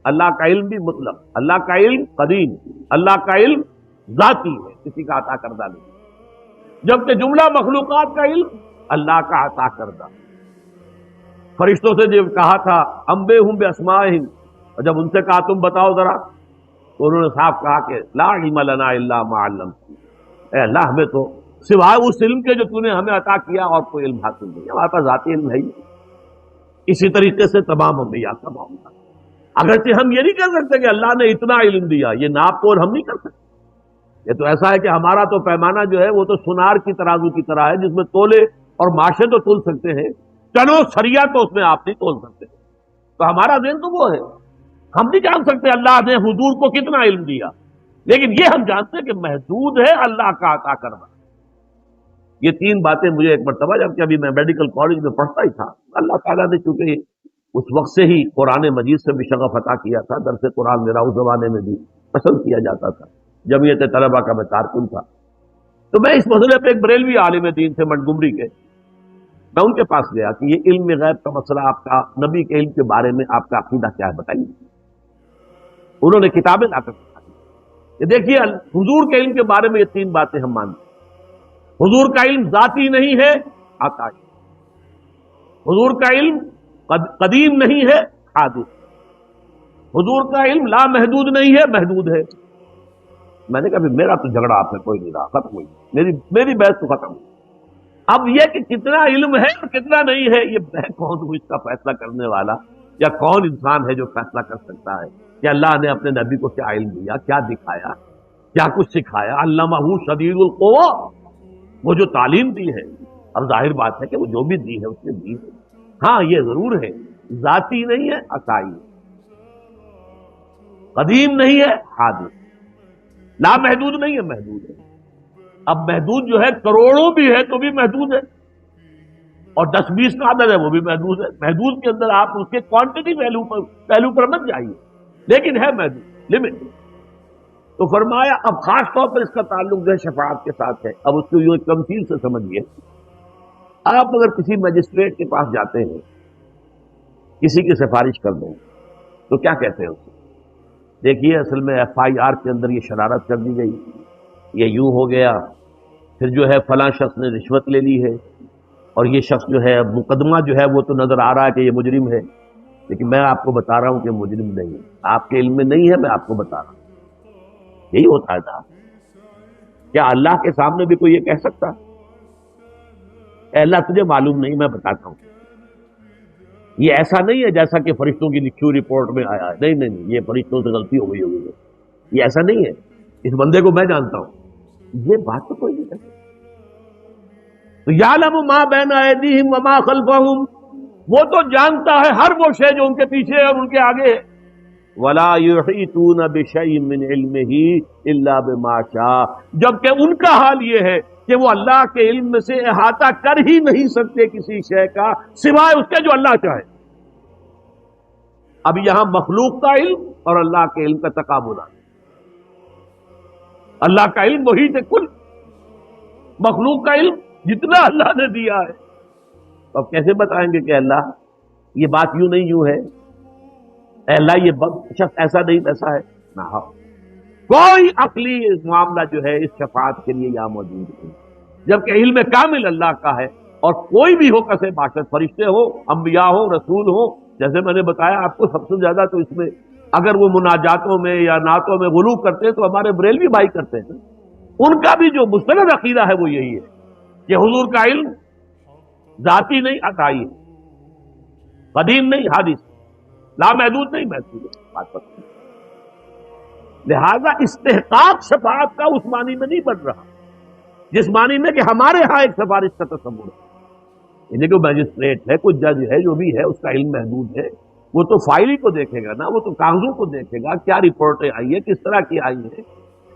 اللہ کا علم بھی مطلق، اللہ کا علم قدیم، اللہ کا علم ذاتی ہے، کسی کا عطا کردہ نہیں، جبکہ جملہ مخلوقات کا علم اللہ کا عطا کردہ۔ فرشتوں سے جب کہا تھا انبئہم باسمائہم، اور جب ان سے کہا تم بتاؤ ذرا، تو انہوں نے صاف کہا کہ لا علم لنا الا ما علمتنا، اے اللہ ہمیں تو سوائے اس علم کے جو تو نے ہمیں عطا کیا اور کوئی علم حاصل نہیں، ہمارے پاس ذاتی علم ہے ہی۔ اسی طریقے سے تمام انبیاء کا معاملہ، اگرچہ ہم یہ نہیں کہہ سکتے کہ اللہ نے اتنا علم دیا، یہ ناپ تول ہم نہیں کر سکتے۔ یہ تو ایسا ہے کہ ہمارا تو پیمانہ جو ہے وہ تو سونار کی ترازو کی طرح ہے، جس میں تولے اور ماشے تو تول سکتے ہیں، چلو سریا تو اس میں آپ نہیں تول سکتے، تو ہمارا ذہن تو وہ ہے، ہم نہیں جان سکتے اللہ نے حضور کو کتنا علم دیا، لیکن یہ ہم جانتے ہیں کہ محدود ہے اللہ کا عطا کرنا۔ یہ تین باتیں مجھے ایک مرتبہ جب کہ ابھی میں میڈیکل کالج میں پڑھتا ہی تھا، اللہ تعالیٰ نے چونکہ اس وقت سے ہی قرآن مجید سے بھی شغف عطا کیا تھا، درس قرآن میرا اس زمانے میں بھی پسند کیا جاتا تھا، جمعیت طلبہ کا میں کارکن تھا، تو میں اس مسئلے پہ ایک بریلوی عالم دین سے منٹگمری کے، میں ان کے پاس گیا کہ یہ علم غیب کا مسئلہ آپ کا، نبی کے علم کے بارے میں آپ کا عقیدہ کیا ہے بتائیے۔ انہوں نے کتابیں لا کر دکھائی کہ دیکھیے حضور کے علم کے بارے میں یہ تین باتیں ہم مانتے ہیں، حضور کا علم ذاتی نہیں ہے، عطائی، حضور کا علم قدیم نہیں ہے، حادث، حضور کا علم لا محدود نہیں ہے، محدود ہے۔ میں نے کہا میرا تو جھگڑا آپ سے کوئی نہیں رہا، ختم ہوئی میری بحث تو ختم ہوئی۔ اب یہ کہ کتنا علم ہے اور کتنا نہیں ہے، یہ میں کون ہوں اس کا فیصلہ کرنے والا، یا کون انسان ہے جو فیصلہ کر سکتا ہے کہ اللہ نے اپنے نبی کو کیا علم دیا، کیا دکھایا، کیا کچھ سکھایا۔ علمہ شدید القویٰ، وہ جو تعلیم دی ہے، اب ظاہر بات ہے کہ وہ جو بھی دی ہے اس نے دی ہے، ہاں یہ ضرور ہے ذاتی نہیں ہے، عطائی ہے۔ قدیم نہیں ہے، حادث، لا محدود نہیں ہے، محدود ہے۔ اب محدود جو ہے کروڑوں بھی ہے تو بھی محدود ہے، اور 10-20 کا عدد ہے وہ بھی محدود ہے۔ محدود کے اندر آپ اس کے کوانٹٹی ویلو پر مت جائیے، لیکن ہے محدود، لمٹ۔ تو فرمایا اب خاص طور پر اس کا تعلق جو ہے شفاعت کے ساتھ ہے۔ اب اس کو یوں ایک تمثیل سے سمجھیے، آپ اگر کسی مجسٹریٹ کے پاس جاتے ہیں، کسی کی سفارش کر دیں تو کیا کہتے ہیں اسے؟ دیکھیے اصل میں FIR کے اندر یہ شرارت کر دی گئی، یہ یوں ہو گیا، پھر جو ہے فلاں شخص نے رشوت لے لی ہے، اور یہ شخص جو ہے مقدمہ جو ہے وہ تو نظر آ رہا ہے کہ یہ مجرم ہے، لیکن میں آپ کو بتا رہا ہوں کہ مجرم نہیں ہے، آپ کے علم میں نہیں ہے، میں آپ کو بتا رہا ہوں۔ یہی ہوتا ہے صاحب۔ کیا اللہ کے سامنے بھی کوئی یہ کہہ سکتا؟ اے اللہ تجھے معلوم نہیں، میں بتاتا ہوں۔ یہ ایسا نہیں ہے جیسا کہ فرشتوں کی لکھی ہوئی رپورٹ میں آیا ہے، نہیں نہیں نہیں، یہ فرشتوں سے غلطی ہو گئی ہوگی، یہ ایسا نہیں ہے، اس بندے کو میں جانتا ہوں، یہ بات تو کوئی نہیں کہتا۔ تو یعلم ما بین ایدیہم وما خلفہم، وہ تو جانتا ہے ہر وہ شے جو ان کے پیچھے ہے اور ان کے آگے ہے۔ ولا یحیطون بشیء من علمہ الا بما شاء، جبکہ ان کا حال یہ ہے کہ وہ اللہ کے علم میں سے احاطہ کر ہی نہیں سکتے کسی شے کا سوائے اس کے جو اللہ چاہے۔ اب یہاں مخلوق کا علم اور اللہ کے علم کا تقابل ہے۔ اللہ کا علم وہی سے کل، مخلوق کا علم جتنا اللہ نے دیا ہے۔ اب کیسے بتائیں گے کہ اللہ یہ بات یوں نہیں یوں ہے، اے اللہ یہ شخص ایسا نہیں ویسا ہے؟ نہ، کوئی عقلی معاملہ جو ہے اس شفاعت کے لیے یہاں موجود نہیں، جبکہ علم کامل اللہ کا ہے، اور کوئی بھی ہو کسے باشد، فرشتے ہو، انبیاء ہو، رسول ہو۔ جیسے میں نے بتایا آپ کو، سب سے زیادہ تو اس میں اگر وہ مناجاتوں میں یا نعتوں میں غلو کرتے ہیں تو ہمارے بریلوی بھائی کرتے ہیں، ان کا بھی جو مستند عقیدہ ہے وہ یہی ہے کہ حضور کا علم ذاتی نہیں، عطائی ہے، قدیم نہیں، حادث، لامحدود نہیں، محدود ہے، بات پتہ نہیں۔ لہذا استحقاق شفاعت کا اس معنی میں نہیں بن رہا جس معنی میں کہ ہمارے ہاں ایک سفارش کا تصور ہے، یعنی کوئی میجسٹریٹ ہے، کوئی جج ہے، جو بھی ہے اس کا علم محدود ہے، وہ تو فائل ہی کو دیکھے گا نا، وہ تو کاغذوں کو دیکھے گا، کیا رپورٹیں آئی ہے، کس طرح کی آئی ہے،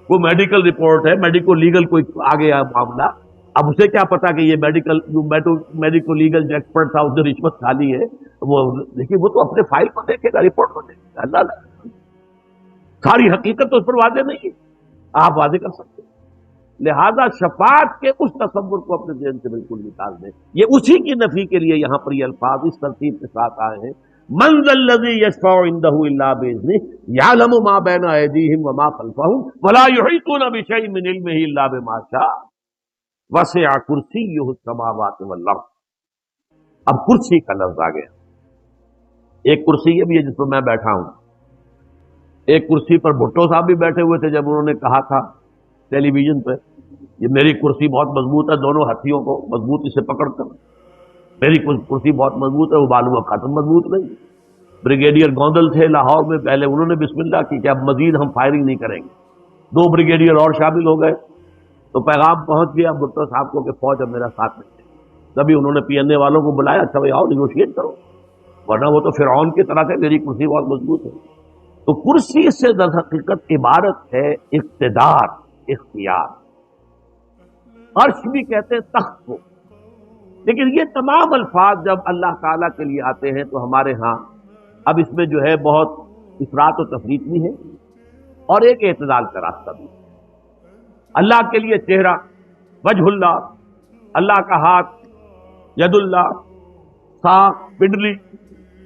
وہ میڈیکل رپورٹ ہے، میڈیکو لیگل کوئی آگے معاملہ، اب اسے کیا پتا کہ یہ میڈیکو لیگل جو ایکسپرٹ تھا اس نے رشوت کھا لی ہے، وہ دیکھیے وہ تو اپنے فائل کو دیکھے گا، رپورٹ کو دیکھے گا، اللہ ساری حقیقت تو اس پر واضح نہیں ہے، آپ واضح کر سکتے ہیں۔ لہذا شفاعت کے اس تصور کو اپنے ذہن سے بالکل نکال دیں، یہ اسی کی نفی کے لیے یہاں پر یہ الفاظ اس ترتیب کے ساتھ آئے ہیں، من ذا الذی یشفع عندہ الا باذنہ یعلم ما بین ایدیہم وما خلفہم ولا یحیطون بشیء من علمہ الا بما شاء وسع کرسیہ السماوات والارض۔ اب کرسی کا لفظ آ گیا، ایک کرسی یہ بھی ہے جس پر میں بیٹھا ہوں، ایک کرسی پر بھٹو صاحب بھی بیٹھے ہوئے تھے جب انہوں نے کہا تھا ٹیلی ویژن پہ، یہ میری کرسی بہت مضبوط ہے، دونوں ہاتھیوں کو مضبوطی سے پکڑ کر، میری کرسی بہت مضبوط ہے، وہ بالو کا قاتم مضبوط نہیں۔ بریگیڈیئر گوندل تھے لاہور میں، پہلے انہوں نے بسم اللہ کی کہ اب مزید ہم فائرنگ نہیں کریں گے، 2 بریگیڈیئر اور شامل ہو گئے، تو پیغام پہنچ گیا بھٹو صاحب کو کہ فوج اب میرا ساتھ نہیں ہے۔ تبھی انہوں نے PNA والوں کو بلایا، اچھا بھائی آؤ نیگوشیٹ کرو، ورنہ وہ تو فرعون کی طرح سے میری کرسی بہت مضبوط ہے۔ تو کرسی سے در حقیقت عبارت ہے اقتدار، اختیار، عرش بھی کہتے ہیں تخت کو، لیکن یہ تمام الفاظ جب اللہ تعالیٰ کے لیے آتے ہیں تو ہمارے ہاں اب اس میں جو ہے بہت افراط و تفریط بھی ہے اور ایک اعتدال کا راستہ بھی۔ اللہ کے لیے چہرہ، وجہ اللہ، اللہ کا ہاتھ، ید اللہ، ساق، پنڈلی،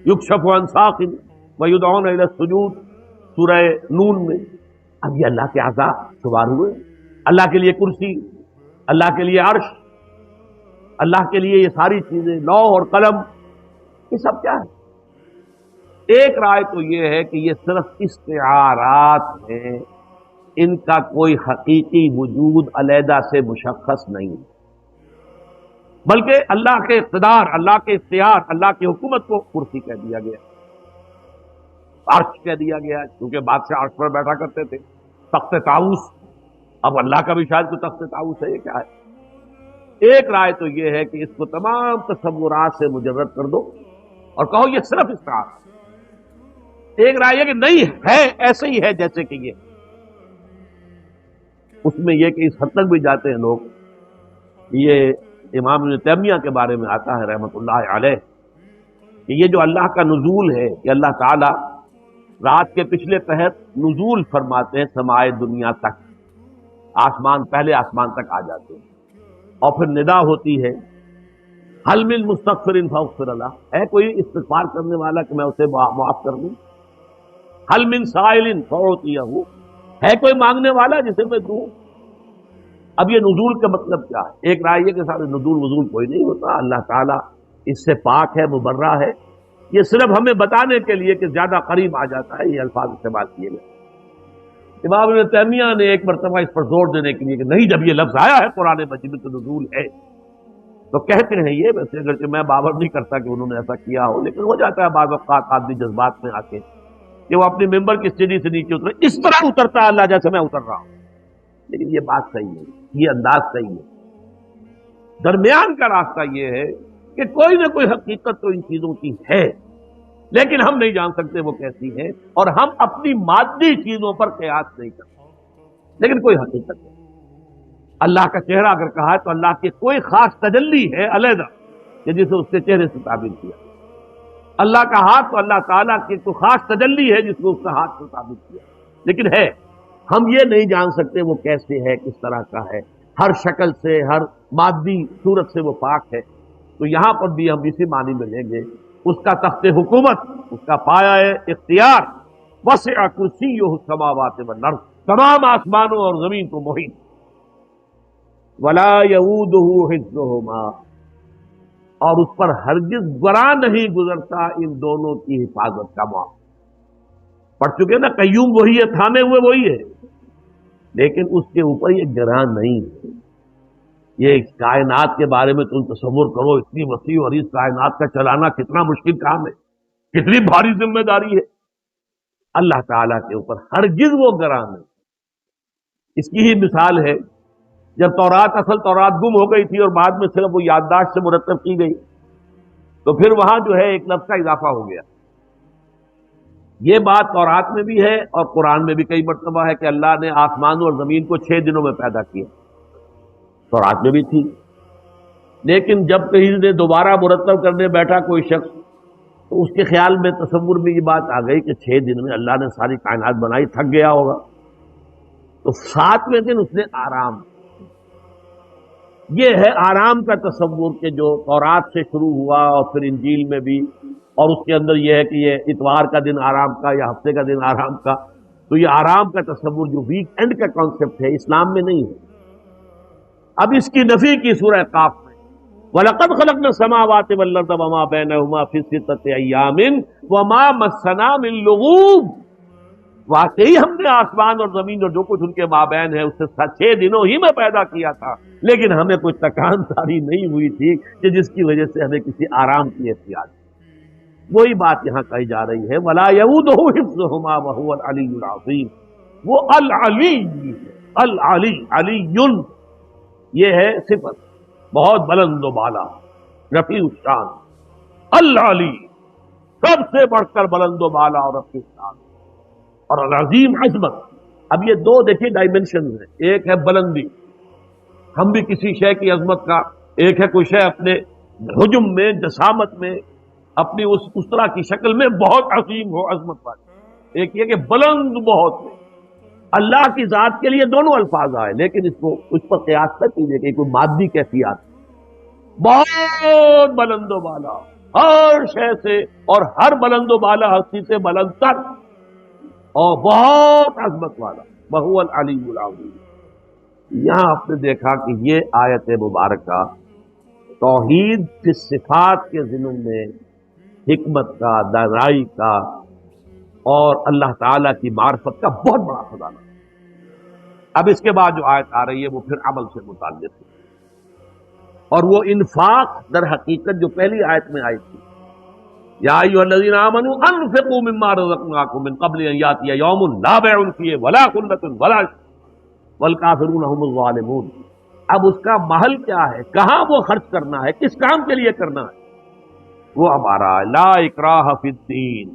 یکشف عن ساق ویدعون الی السجود، سورہ نون میں۔ اب یہ اللہ کے اعضاء شمار ہوئے، اللہ کے لیے کرسی، اللہ کے لیے عرش، اللہ کے لیے یہ ساری چیزیں، لوح اور قلم، یہ سب کیا ہے؟ ایک رائے تو یہ ہے کہ یہ صرف استعارات ہیں، ان کا کوئی حقیقی وجود علیحدہ سے مشخص نہیں، بلکہ اللہ کے اقتدار، اللہ کے اختیار، اللہ کی حکومت کو کرسی کہہ دیا گیا، عرش کہہ دیا گیا، کیونکہ بادشاہ عرش پر بیٹھا کرتے تھے، تخت طاؤس، اب اللہ کا بھی شاید کوئی تخت طاؤس ہے، یہ کیا ہے؟ ایک رائے تو یہ ہے کہ اس کو تمام تصورات سے مجرد کر دو اور کہو یہ صرف استعارہ۔ ایک رائے یہ کہ نہیں ہے ایسے ہی ہے جیسے کہ یہ، اس میں یہ کہ اس حد تک بھی جاتے ہیں لوگ، یہ امام ابن تیمیہ کے بارے میں آتا ہے رحمۃ اللہ علیہ کہ یہ جو اللہ کا نزول ہے کہ اللہ تعالی رات کے پچھلے پہر نزول فرماتے ہیں سمائے دنیا تک، آسمان پہلے آسمان تک آ جاتے ہیں، اور پھر ندا ہوتی ہے حل من مستغفر فاغفر اللہ، ہے کوئی استغفار کرنے والا کہ میں اسے معاف کر دوں، حل من سائل فاعطیہ، ہے کوئی مانگنے والا جسے میں دوں۔ اب یہ نزول کا مطلب کیا ہے؟ ایک رائے یہ کہ سارے نزول وزول کوئی نہیں ہوتا، اللہ تعالیٰ اس سے پاک ہے، مبرہ ہے، یہ صرف ہمیں بتانے کے لیے کہ زیادہ قریب آ جاتا ہے یہ الفاظ استعمال کیے گئے۔ امام ابن تیمیہ نے ایک مرتبہ اس پر زور دینے کے لیے کہ نہیں جب یہ لفظ آیا ہے قرآن مجید میں تو نزول ہے، تو کہتے ہیں یہ ویسے اگرچہ میں باور نہیں کرتا کہ انہوں نے ایسا کیا ہو، لیکن ہو جاتا ہے بعض اوقات آدمی جذبات میں آ کے کہ وہ اپنی ممبر کی سیڑھی سے نیچے اترے، اس طرح اترتا ہے اللہ جیسے میں اتر رہا ہوں، لیکن یہ بات صحیح ہے، یہ انداز صحیح ہے۔ درمیان کا راستہ یہ ہے کہ کوئی نہ کوئی حقیقت تو ان چیزوں کی ہے، لیکن ہم نہیں جان سکتے وہ کیسی ہے، اور ہم اپنی مادی چیزوں پر قیاس نہیں کرتے، لیکن کوئی حقیقت ہے۔ اللہ کا چہرہ اگر کہا ہے تو اللہ کی کوئی خاص تجلی ہے علیحدہ کہ جسے اس کے چہرے سے تعبیر کیا، اللہ کا ہاتھ تو اللہ تعالیٰ کی تو خاص تجلی ہے جس کو اس کا ہاتھ سے تعبیر کیا، لیکن ہے، ہم یہ نہیں جان سکتے وہ کیسے ہے، کس طرح کا ہے، ہر شکل سے، ہر مادی صورت سے وہ پاک ہے۔ تو یہاں پر بھی ہم اسی معنی میں لیں گے، اس کا تخت حکومت، اس کا پایہ اختیار، وسع کرسیہ السماوات والارض، تمام آسمانوں اور زمین کو محیط، ولا یؤودہ حفظہما، اور اس پر ہرگز گراں نہیں گزرتا ان دونوں کی حفاظت کا معاملہ۔ پڑھ چکے نا، قیوم وہی ہے، تھامے ہوئے وہی ہے، لیکن اس کے اوپر یہ گراں نہیں ہے۔ یہ کائنات کے بارے میں تم تصور کرو، اتنی وسیع اور اس کائنات کا چلانا کتنا مشکل کام ہے، کتنی بھاری ذمہ داری ہے، اللہ تعالیٰ کے اوپر ہرگز وہ گراں نہیں۔ اس کی ہی مثال ہے جب تورات، اصل تورات گم ہو گئی تھی اور بعد میں صرف وہ یادداشت سے مرتب کی گئی، تو پھر وہاں جو ہے ایک لفظ کا اضافہ ہو گیا۔ یہ بات تورات میں بھی ہے اور قرآن میں بھی کئی مرتبہ ہے کہ اللہ نے آسمانوں اور زمین کو 6 دنوں میں پیدا کیا، تورات میں بھی تھی، لیکن جب کہیں نے دوبارہ مرتب کرنے بیٹھا کوئی شخص تو اس کے خیال میں تصور میں یہ بات آ گئی کہ 6 دن میں اللہ نے ساری کائنات بنائی، تھک گیا ہوگا، تو 7ویں دن اس نے آرام۔ یہ ہے آرام کا تصور کہ جو تورات سے شروع ہوا اور پھر انجیل میں بھی، اور اس کے اندر یہ ہے کہ یہ اتوار کا دن آرام کا یا ہفتے کا دن آرام کا، تو یہ آرام کا تصور جو ویک اینڈ کا کانسیپٹ ہے اسلام میں نہیں ہے۔ اب اس کی نفی کی سورہ قاف میں وَلَقَدْ خَلَقْنَا السَّمَاوَاتِ وَالْأَرْضَ وَمَا بَيْنَهُمَا فِي سِتَّةِ أَيَّامٍ وَمَا مَسَّنَا مِن لُغُوبٍ، واقعی ہم نے آسمان اور زمین اور جو کچھ ان کے مابین ہے اسے 6 دنوں ہی میں پیدا کیا تھا، لیکن ہمیں کوئی تکان ساری نہیں ہوئی تھی کہ جس کی وجہ سے ہمیں کسی آرام کی احتیاج۔ وہی بات یہاں کہی جا رہی ہے وَلَا يَئُودُهُ حِفْظُهُمَا وَهُوَ الْعَلِيُّ الْعَظِيمُ، وہ العلی، العلی، علی، یہ ہے صفت، بہت بلند و بالا، رفیع الشان، العلی، سب سے بڑھ کر بلند و بالا اور رفیع الشان، اور العظیم عظمت۔ اب یہ دو دیکھیے ڈائمنشنز ہیں، ایک ہے بلندی، ہم بھی کسی شے کی عظمت کا، ایک ہے کوئی شے اپنے حجم میں، جسامت میں، اپنی اس طرح کی شکل میں بہت عظیم ہو، عظمت والی، ایک یہ کہ بلند بہت ہو۔ اللہ کی ذات کے لیے دونوں الفاظ آئے، لیکن اس پر قیاس نہ کیجیے کہ کوئی مادی کیفیات، بہت بلند و بالا ہر شے سے، اور ہر بلند و بالا ہستی سے بلند تر، اور بہت عظمت والا، وَهُوَ الْعَلِيُّ الْعَظِيمُ۔ یہاں آپ نے دیکھا کہ یہ آیت مبارکہ توحید فی صفات کے ضمن میں حکمت کا، دانائی کا اور اللہ تعالیٰ کی معرفت کا بہت بڑا خزانہ۔ اب اس کے بعد جو آیت آ رہی ہے وہ پھر عمل سے متعلق ہے، اور وہ انفاق در حقیقت جو پہلی آیت میں آئی تھی، یا ایھا الذین آمنوا انفقوا مما رزقناکم من قبل ان یاتی یوم لا بیع فیہ ولا خلۃ ولا والکافرون هم الظالمون۔ اب اس کا محل کیا ہے، کہاں وہ خرچ کرنا ہے، کس کام کے لیے کرنا ہے، وہ اب آ رہا ہے لا اکراہ فی الدین،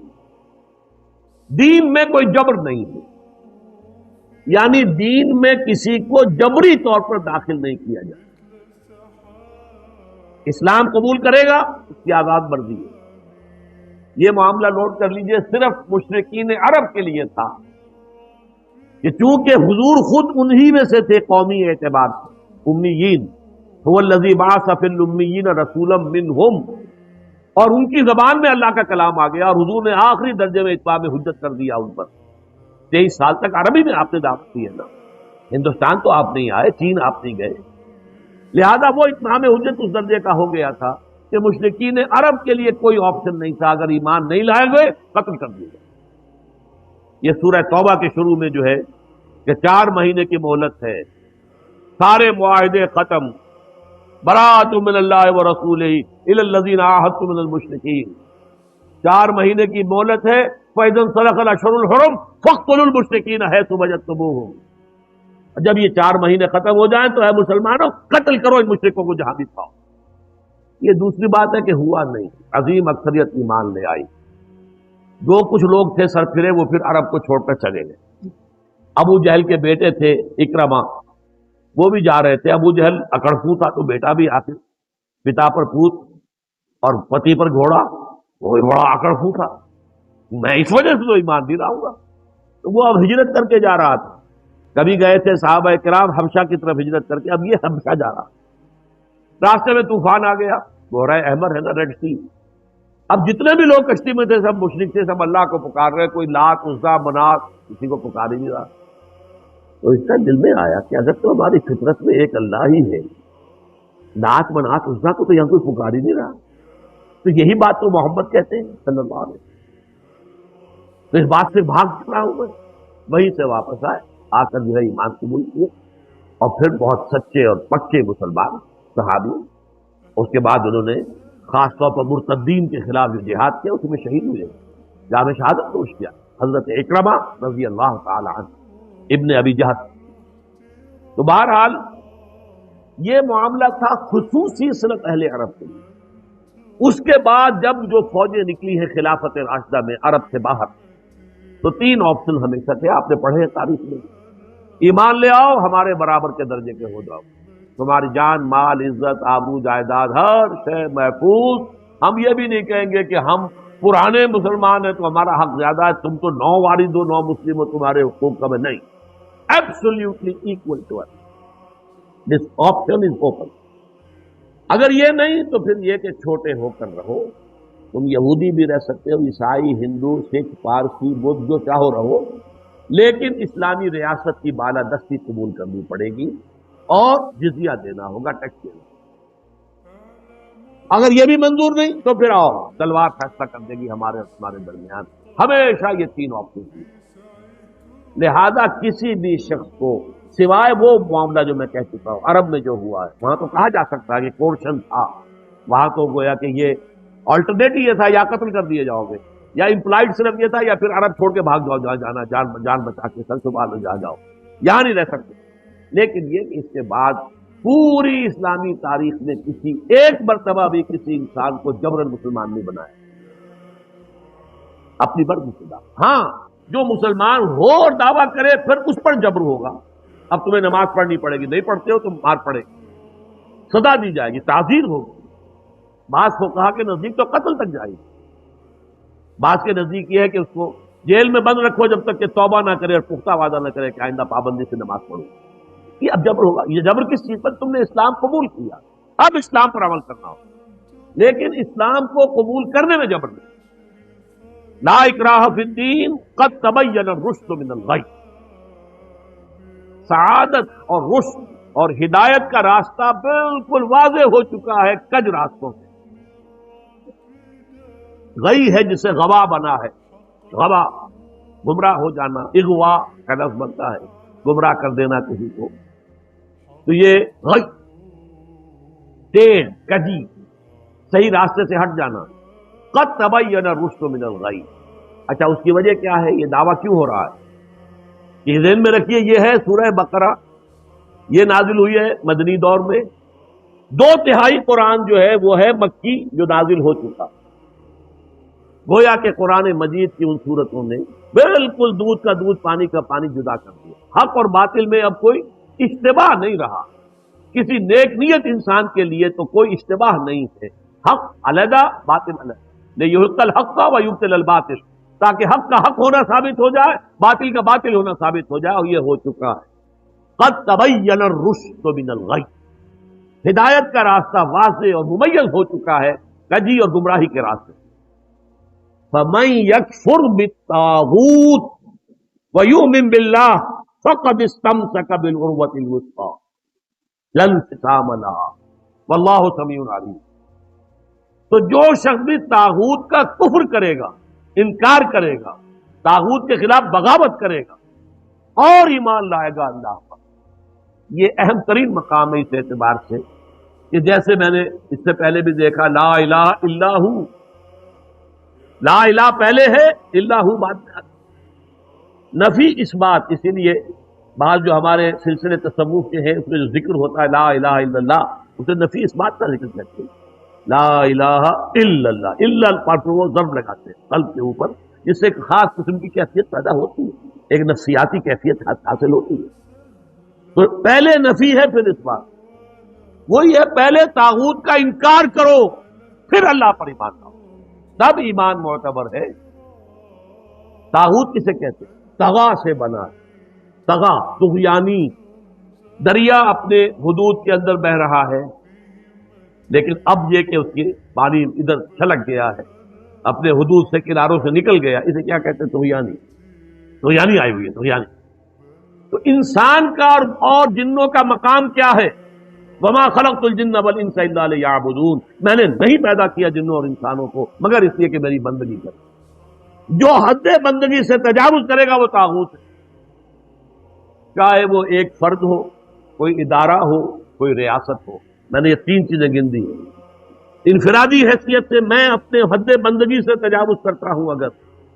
دین میں کوئی جبر نہیں ہے، یعنی دین میں کسی کو جبری طور پر داخل نہیں کیا جائے. اسلام قبول کرے گا اس کی آزاد مرضی ہے. یہ معاملہ نوٹ کر لیجئے، صرف مشرکین عرب کے لیے تھا کہ چونکہ حضور خود انہی میں سے تھے قومی اعتبار سے، امیین، هو الذی بعث فی الامیین رسولا منہم، اور ان کی زبان میں اللہ کا کلام آ گیا اور حضور نے آخری درجے میں اتمام حجت کر دیا ان پر. 23 سال تک عربی میں آپ نے دعوت دی ہے نا، ہندوستان تو آپ نہیں آئے، چین آپ نہیں گئے، لہذا وہ اتمام حجت اس درجے کا ہو گیا تھا کہ مشرکین عرب کے لیے کوئی آپشن نہیں تھا، اگر ایمان نہیں لائے گئے قتل کر دیے گئے. یہ سورہ توبہ کے شروع میں جو ہے کہ 4 مہینے کی مہلت ہے، سارے معاہدے ختم، براۃ من اللہ ورسولہ الی الذین عاہدتم من المشرکین، 4 مہینے کی مہلت ہے. فإذا انسلخ الأشهر الحرم فاقتلوا المشرکین حیث وجدتموہم، جب یہ 4 مہینے ختم ہو جائیں تو اے مسلمانوں قتل کرو ان مشرکوں کو جہاں بھی پاؤ. یہ دوسری بات ہے کہ ہوا نہیں، عظیم اکثریت ایمان لے آئی. جو کچھ لوگ تھے سر پھرے وہ پھر عرب کو چھوڑ کر چلے گئے. ابو جہل کے بیٹے تھے اکرما، وہ بھی جا رہے تھے. ابو جہل اکڑفو تھا تو بیٹا بھی آخر پتا پر پوت اور پتی پر گھوڑا، وہ بڑا اکڑفو تھا، میں اس وجہ سے تو ایمان نہیں لاؤں گا. تو وہ اب ہجرت کر کے جا رہا تھا. کبھی گئے تھے صحابہ کرام حبشہ کی طرف ہجرت کر کے، اب یہ حبشہ جا رہا. راستے میں طوفان آ گیا، بحیرہ احمر ہے نا، ریڈ سی. اب جتنے بھی لوگ کشتی میں تھے سب مشرک تھے، سب اللہ کو پکار رہے، کوئی لات عزیٰ منات کسی کو پکار ہی نہیں رہا. تو اس کا دل میں آیا کہ اگر تو ہماری فطرت میں ایک اللہ ہی ہے، لات منات عزیٰ کو تو یہاں کوئی پکار ہی نہیں رہا، تو یہی بات تو محمد کہتے ہیں صلی اللہ علیہ وسلم. تو اس بات سے بھاگ چکا ہوں میں. وہیں سے واپس آئے، آ کر جو ہے ایمان قبول کیے، اور پھر بہت سچے اور پکے مسلمان صحابی. اس کے بعد انہوں نے خاص طور پر مرتدین کے خلاف جو جہاد کیا اس میں شہید ہوئے، جام شہادت نوش کیا حضرت اکرمہ رضی اللہ تعالی عنہ ابن ابی جہل. تو بہرحال یہ معاملہ تھا خصوصی صرف اہل عرب کے لیے. اس کے بعد جب جو فوجیں نکلی ہیں خلافت راشدہ میں عرب سے باہر، تو 3 آپشن ہمیشہ تھے، آپ نے پڑھے ہیں تاریخ میں. ایمان لے آؤ، ہمارے برابر کے درجے کے ہو جاؤ، تمہاری جان مال عزت آبرو جائیداد ہر شے محفوظ. ہم یہ بھی نہیں کہیں گے کہ ہم پرانے مسلمان ہیں تو ہمارا حق زیادہ ہے، تم تو 9 وارث ہو 9 مسلم ہو، تمہارے حقوق کم ہے. نہیں، absolutely equal to us. This option is open. اگر یہ نہیں تو پھر یہ کہ چھوٹے ہو کر رہو، تم یہودی بھی رہ سکتے ہو، عیسائی، ہندو، سکھ، پارسی، بدھ، جو چاہو رہو، لیکن اسلامی ریاست کی بالادستی قبول کرنی پڑے گی اور جزیہ دینا ہوگا، ٹیکس دینا. اگر یہ بھی منظور نہیں تو پھر آؤ تلوار فیصلہ کر دے گی ہمارے اور تمہارے درمیان. ہمیشہ یہ 3 آپشن تھی. لہذا کسی بھی شخص کو سوائے وہ معاملہ جو میں کہہ چکا ہوں عرب میں جو ہوا ہے، وہاں تو کہا جا سکتا ہے کہ کورشن تھا، وہاں تو گویا کہ یہ آلٹرنیٹ یہ تھا، یا قتل کر دیے جاؤ گے، یا امپلائڈ صرف یہ تھا، یا پھر عرب چھوڑ کے بھاگ جاؤ جہاں جانا، جان بچا کے سر صبح میں جا جاؤ، یہاں نہیں رہ سکتے. لیکن یہ کہ اس کے بعد پوری اسلامی تاریخ میں کسی ایک مرتبہ بھی کسی انسان کو جبرن مسلمان نہیں بنایا اپنی مرضی سے. ہاں جو مسلمان ہو اور دعویٰ کرے پھر اس پر جبر ہوگا. اب تمہیں نماز پڑھنی پڑے گی، نہیں پڑھتے ہو تو مار پڑے گی، سزا دی جائے گی، تعزیر ہوگی. بعض فقہا کے نزدیک تو قتل تک جائے گی. بعض کے نزدیک یہ ہے کہ اس کو جیل میں بند رکھو جب تک کہ توبہ نہ کرے اور پختہ وعدہ نہ کرے کہ آئندہ پابندی سے نماز پڑھو. یہ اب جبر ہوگا. یہ جبر کس چیز پر؟ تم نے اسلام قبول کیا، اب اسلام پر عمل کرنا ہو، لیکن اسلام کو قبول کرنے میں جبر نہیں. لا اکراہ فی الدین قد تبین الرشد من الغی. سعادت اور رشد اور ہدایت کا راستہ بالکل واضح ہو چکا ہے کج راستوں سے. غی ہے جسے غوا بنا ہے، غوا گمراہ ہو جانا، اغوا کا لفظ بنتا ہے گمراہ کر دینا کسی کو. تو یہ غی ٹیڑھ کجی صحیح راستے سے ہٹ جانا. قد تبین الرشد من الغی. اچھا اس کی وجہ کیا ہے؟ یہ دعویٰ کیوں ہو رہا ہے؟ یہ ذہن میں رکھیے، یہ ہے سورہ بقرہ، یہ نازل ہوئی ہے مدنی دور میں. 2/3 قرآن جو ہے وہ ہے مکی جو نازل ہو چکا. گویا کہ قرآن مجید کی ان صورتوں نے بالکل دودھ کا دودھ پانی کا پانی جدا کر دیا. حق اور باطل میں اب کوئی اشتباہ نہیں رہا. کسی نیک نیت انسان کے لیے تو کوئی اشتباہ نہیں ہے. حق علیحدہ باطل علیحدہ. لیحق الحق ویبطل الباطل، تاکہ حق کا حق ہونا ثابت ہو جائے، باطل کا باطل ہونا ثابت ہو جائے، اور یہ ہو چکا ہے. قد تبین الرشد من الغی، ہدایت کا راستہ واضح اور ممیز ہو چکا ہے کجی اور گمراہی کے راستے. فمن یکفر بالطاغوت ویؤمن باللہ فقد استمسک بالعروۃ الوثقی لا انفصام لها واللہ سمیع علیم. تو جو شخص بھی طاغوت کا کفر کرے گا، انکار کرے گا، طاغوت کے خلاف بغاوت کرے گا اور ایمان لائے گا اللہ پر، یہ اہم ترین مقام ہے اس اعتبار سے کہ جیسے میں نے اس سے پہلے بھی دیکھا، لا الہ الا ہو، لا الہ پہلے ہے، الا ہو بعد میں. نفی اس بات، اسی لیے بعض جو ہمارے سلسلے تصوف کے ہیں اس میں جو ذکر ہوتا ہے لا الہ الا اللہ، اسے نفی اس بات کا ذکر کرتے ہیں. لا الہ الا اللہ، الا پر وہ ضرب لگاتے ہیں قلب کے اوپر، جس سے ایک خاص قسم کی کیفیت پیدا ہوتی ہے، ایک نفسیاتی کیفیت حاصل ہوتی ہے. تو پہلے نفی ہے پھر اس بات، وہی ہے پہلے طاغوت کا انکار کرو پھر اللہ پر ایمان لاؤ، تب ایمان معتبر ہے. طاغوت کسے کہتے ہیں؟ طغا سے بنا، طغا طغیانی، دریا اپنے حدود کے اندر بہ رہا ہے، لیکن اب یہ کہ اس کی پانی ادھر چھلک گیا ہے، اپنے حدود سے کناروں سے نکل گیا، اسے کیا کہتے ہیں؟ طغیانی. طغیانی آئی ہوئی ہے، طغیانی. تو انسان کا اور جنوں کا مقام کیا ہے؟ وما خلقت الجن والانس الا لیعبدون، میں نے نہیں پیدا کیا جنوں اور انسانوں کو مگر اس لیے کہ میری بندگی کرے. جو حد بندگی سے تجاوز کرے گا وہ طاغوت ہے، چاہے وہ ایک فرد ہو، کوئی ادارہ ہو، کوئی ریاست ہو. میں نے یہ تین چیزیں گن دی ہیں. انفرادی حیثیت سے میں اپنے حد بندگی سے تجاوز کرتا ہوں، اگر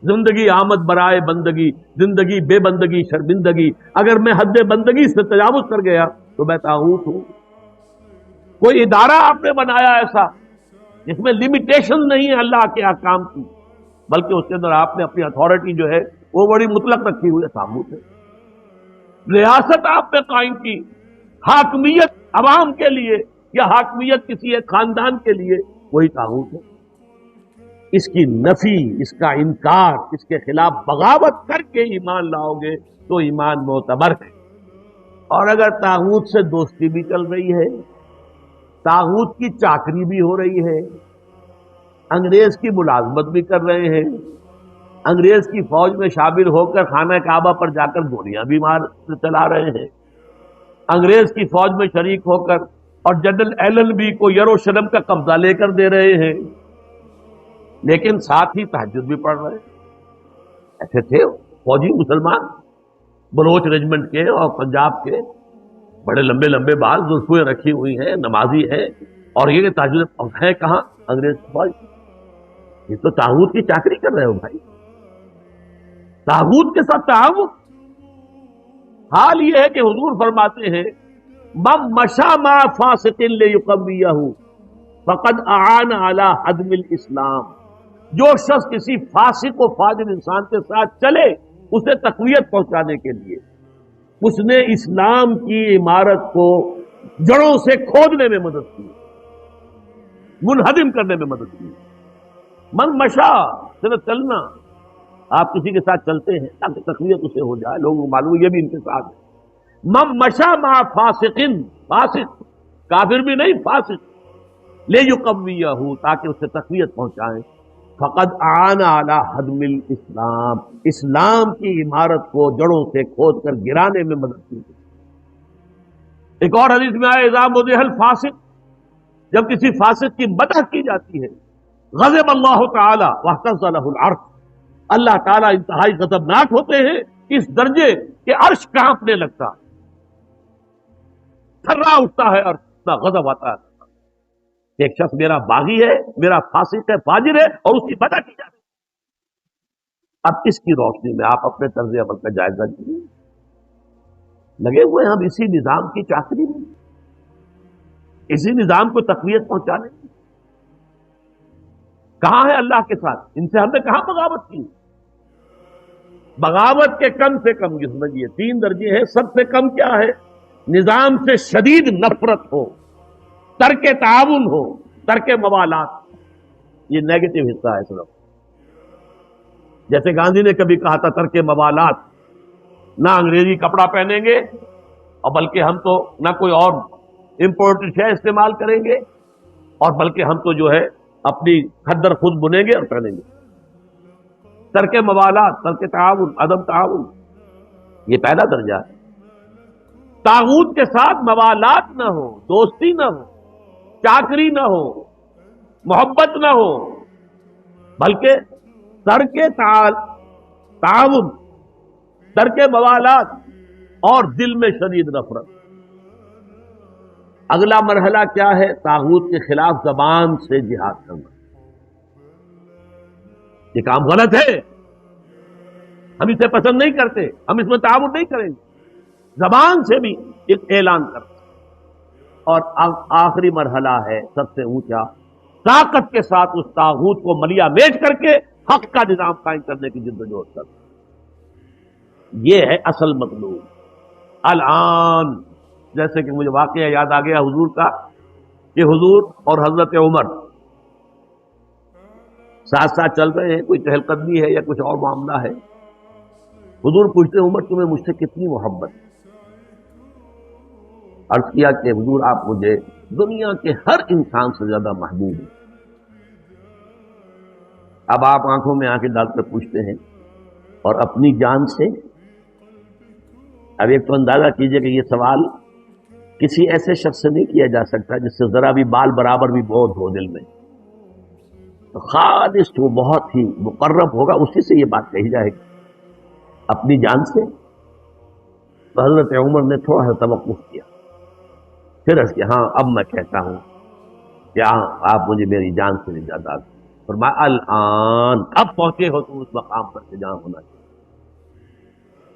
زندگی آمد برائے بندگی، زندگی بے بندگی شرمندگی، اگر میں حد بندگی سے تجاوز کر گیا تو میں طاغوت ہوں. کوئی ادارہ آپ نے بنایا ایسا جس میں لمیٹیشن نہیں ہے اللہ کے احکام کی، بلکہ اس کے اندر آپ نے اپنی اتھارٹی جو ہے وہ بڑی مطلق رکھی ہوئی ہے، طاغوت ہے. ریاست آپ نے قائم کی، حاکمیت عوام کے لیے یا حاکمیت کسی ایک خاندان کے لیے، وہی طاغوت ہے. اس کی نفی، اس کا انکار، اس کے خلاف بغاوت کر کے ایمان لاؤ گے تو ایمان معتبر ہے. اور اگر طاغوت سے دوستی بھی چل رہی ہے، طاغوت کی چاکری بھی ہو رہی ہے، انگریز کی ملازمت بھی کر رہے ہیں، انگریز کی فوج میں شامل ہو کر خانہ کعبہ پر جا کر گولیاں بھی مار چلا رہے ہیں، انگریز کی فوج میں شریک ہو کر اور جنرل ایلن بی کو یروشلم کا قبضہ لے کر دے رہے ہیں، لیکن ساتھ ہی تہجد بھی پڑھ رہے ہیں. ایسے تھے فوجی مسلمان بلوچ ریجمنٹ کے اور پنجاب کے، بڑے لمبے لمبے بال، زلفیں رکھی ہوئی ہیں، نمازی ہیں، اور یہ کہ تہجد ہے کہاں؟ انگریز کی فوج. یہ تو طاغوت کی چاکری کر رہے ہو بھائی، طاغوت کے ساتھ تعاون. حال یہ ہے کہ حضور فرماتے ہیں من مشى مع فاسق ليقويه فقد اعان على هدم الاسلام. جو شخص کسی فاسق و فاجر انسان کے ساتھ چلے اسے تقویت پہنچانے کے لیے، اس نے اسلام کی عمارت کو جڑوں سے کھودنے میں مدد کی، منہدم کرنے میں مدد کی. من مشا صرف چلنا، آپ کسی کے ساتھ چلتے ہیں تاکہ تقویت اسے ہو جائے، لوگوں کو معلوم یہ بھی ان کے ساتھ ہے. من مشا مع فاسقن، فاسق کافر بھی نہیں، فاسق، لیقویہ، تاکہ اسے تقویت پہنچائیں. فقد اعان علی ہدم الاسلام، اسلام کی عمارت کو جڑوں سے کھود کر گرانے میں مدد کی. ایک اور حدیث میں آیا اذا مدح الفاسق، جب کسی فاسق کی مدح کی جاتی ہے، غضب اللہ تعالی واہتز له العرش، اللہ تعالیٰ انتہائی غضبناک ہوتے ہیں اس درجے کہ عرش کانپنے لگتا ہے، تھرا اٹھتا ہے عرش، اتنا غضب آتا ہے. ایک شخص میرا باغی ہے، میرا فاسق ہے، فاجر ہے، اور اس کی مدح کی جاتی ہے. اب اس کی روشنی میں آپ اپنے طرز عمل کا جائزہ لیجیے. لگے ہوئے ہم اسی نظام کی چاکری میں، اسی نظام کو تقویت پہنچانے میں. کہاں ہے اللہ کے ساتھ؟ ان سے ہم نے کہاں بغاوت کی؟ بغاوت کے کم سے کم یہ سمجھیے 3 درجے ہیں. سب سے کم کیا ہے؟ نظام سے شدید نفرت ہو، ترک تعاون ہو، ترک موالات. یہ نیگیٹو حصہ ہے صرف. جیسے گاندھی نے کبھی کہا تھا ترک موالات، نہ انگریزی کپڑا پہنیں گے اور بلکہ ہم تو نہ کوئی اور امپورٹڈ شے استعمال کریں گے، اور بلکہ ہم تو جو ہے اپنی خدر خود بنیں گے اور پہنیں گے. ترک موالات، ترک تعاون، عدم تعاون، یہ پہلا درجہ ہے. طاغوت کے ساتھ موالات نہ ہو، دوستی نہ ہو، چاکری نہ ہو، محبت نہ ہو، بلکہ ترک تعاون، ترک موالات اور دل میں شدید نفرت. اگلا مرحلہ کیا ہے؟ طاغوت کے خلاف زبان سے جہاد کرنا. یہ کام غلط ہے، ہم اسے پسند نہیں کرتے، ہم اس میں تعاون نہیں کریں گے. زبان سے بھی ایک اعلان کرنا. اور آخری مرحلہ ہے سب سے اونچا، طاقت کے ساتھ اس طاغوت کو ملیا میٹ کر کے حق کا نظام قائم کرنے کی جدوجہد کرنا. یہ ہے اصل مطلوب. الان جیسے کہ مجھے واقعہ یاد آ گیا حضور کا، کہ حضور اور حضرت عمر ساتھ ساتھ چل رہے ہیں، کوئی چہل قدمی ہے یا کچھ اور معاملہ ہے. حضور پوچھتے ہیں عمر تمہیں مجھ سے کتنی محبت؟ عرض کیا کہ حضور آپ مجھے دنیا کے ہر انسان سے زیادہ محبوب ہیں. اب آپ آنکھوں میں آنکھیں ڈال کر پوچھتے ہیں اور اپنی جان سے؟ اب ایک تو اندازہ کیجئے کہ یہ سوال کسی ایسے شخص سے نہیں کیا جا سکتا جس سے ذرا بھی بال برابر بھی بودھ ہو دل میں. تو خالص جو بہت ہی مقرب ہوگا اسی سے یہ بات کہی جائے گی. اپنی جان سے؟ تو حضرت عمر نے تھوڑا سا توقف کیا، پھر اس کے ہاں اب میں کہتا ہوں کہ آپ مجھے میری جان سے بھی زیادہ. فرمایا الان، اب پہنچے ہو تم اس مقام پر کہ جہاں ہونا چاہیے.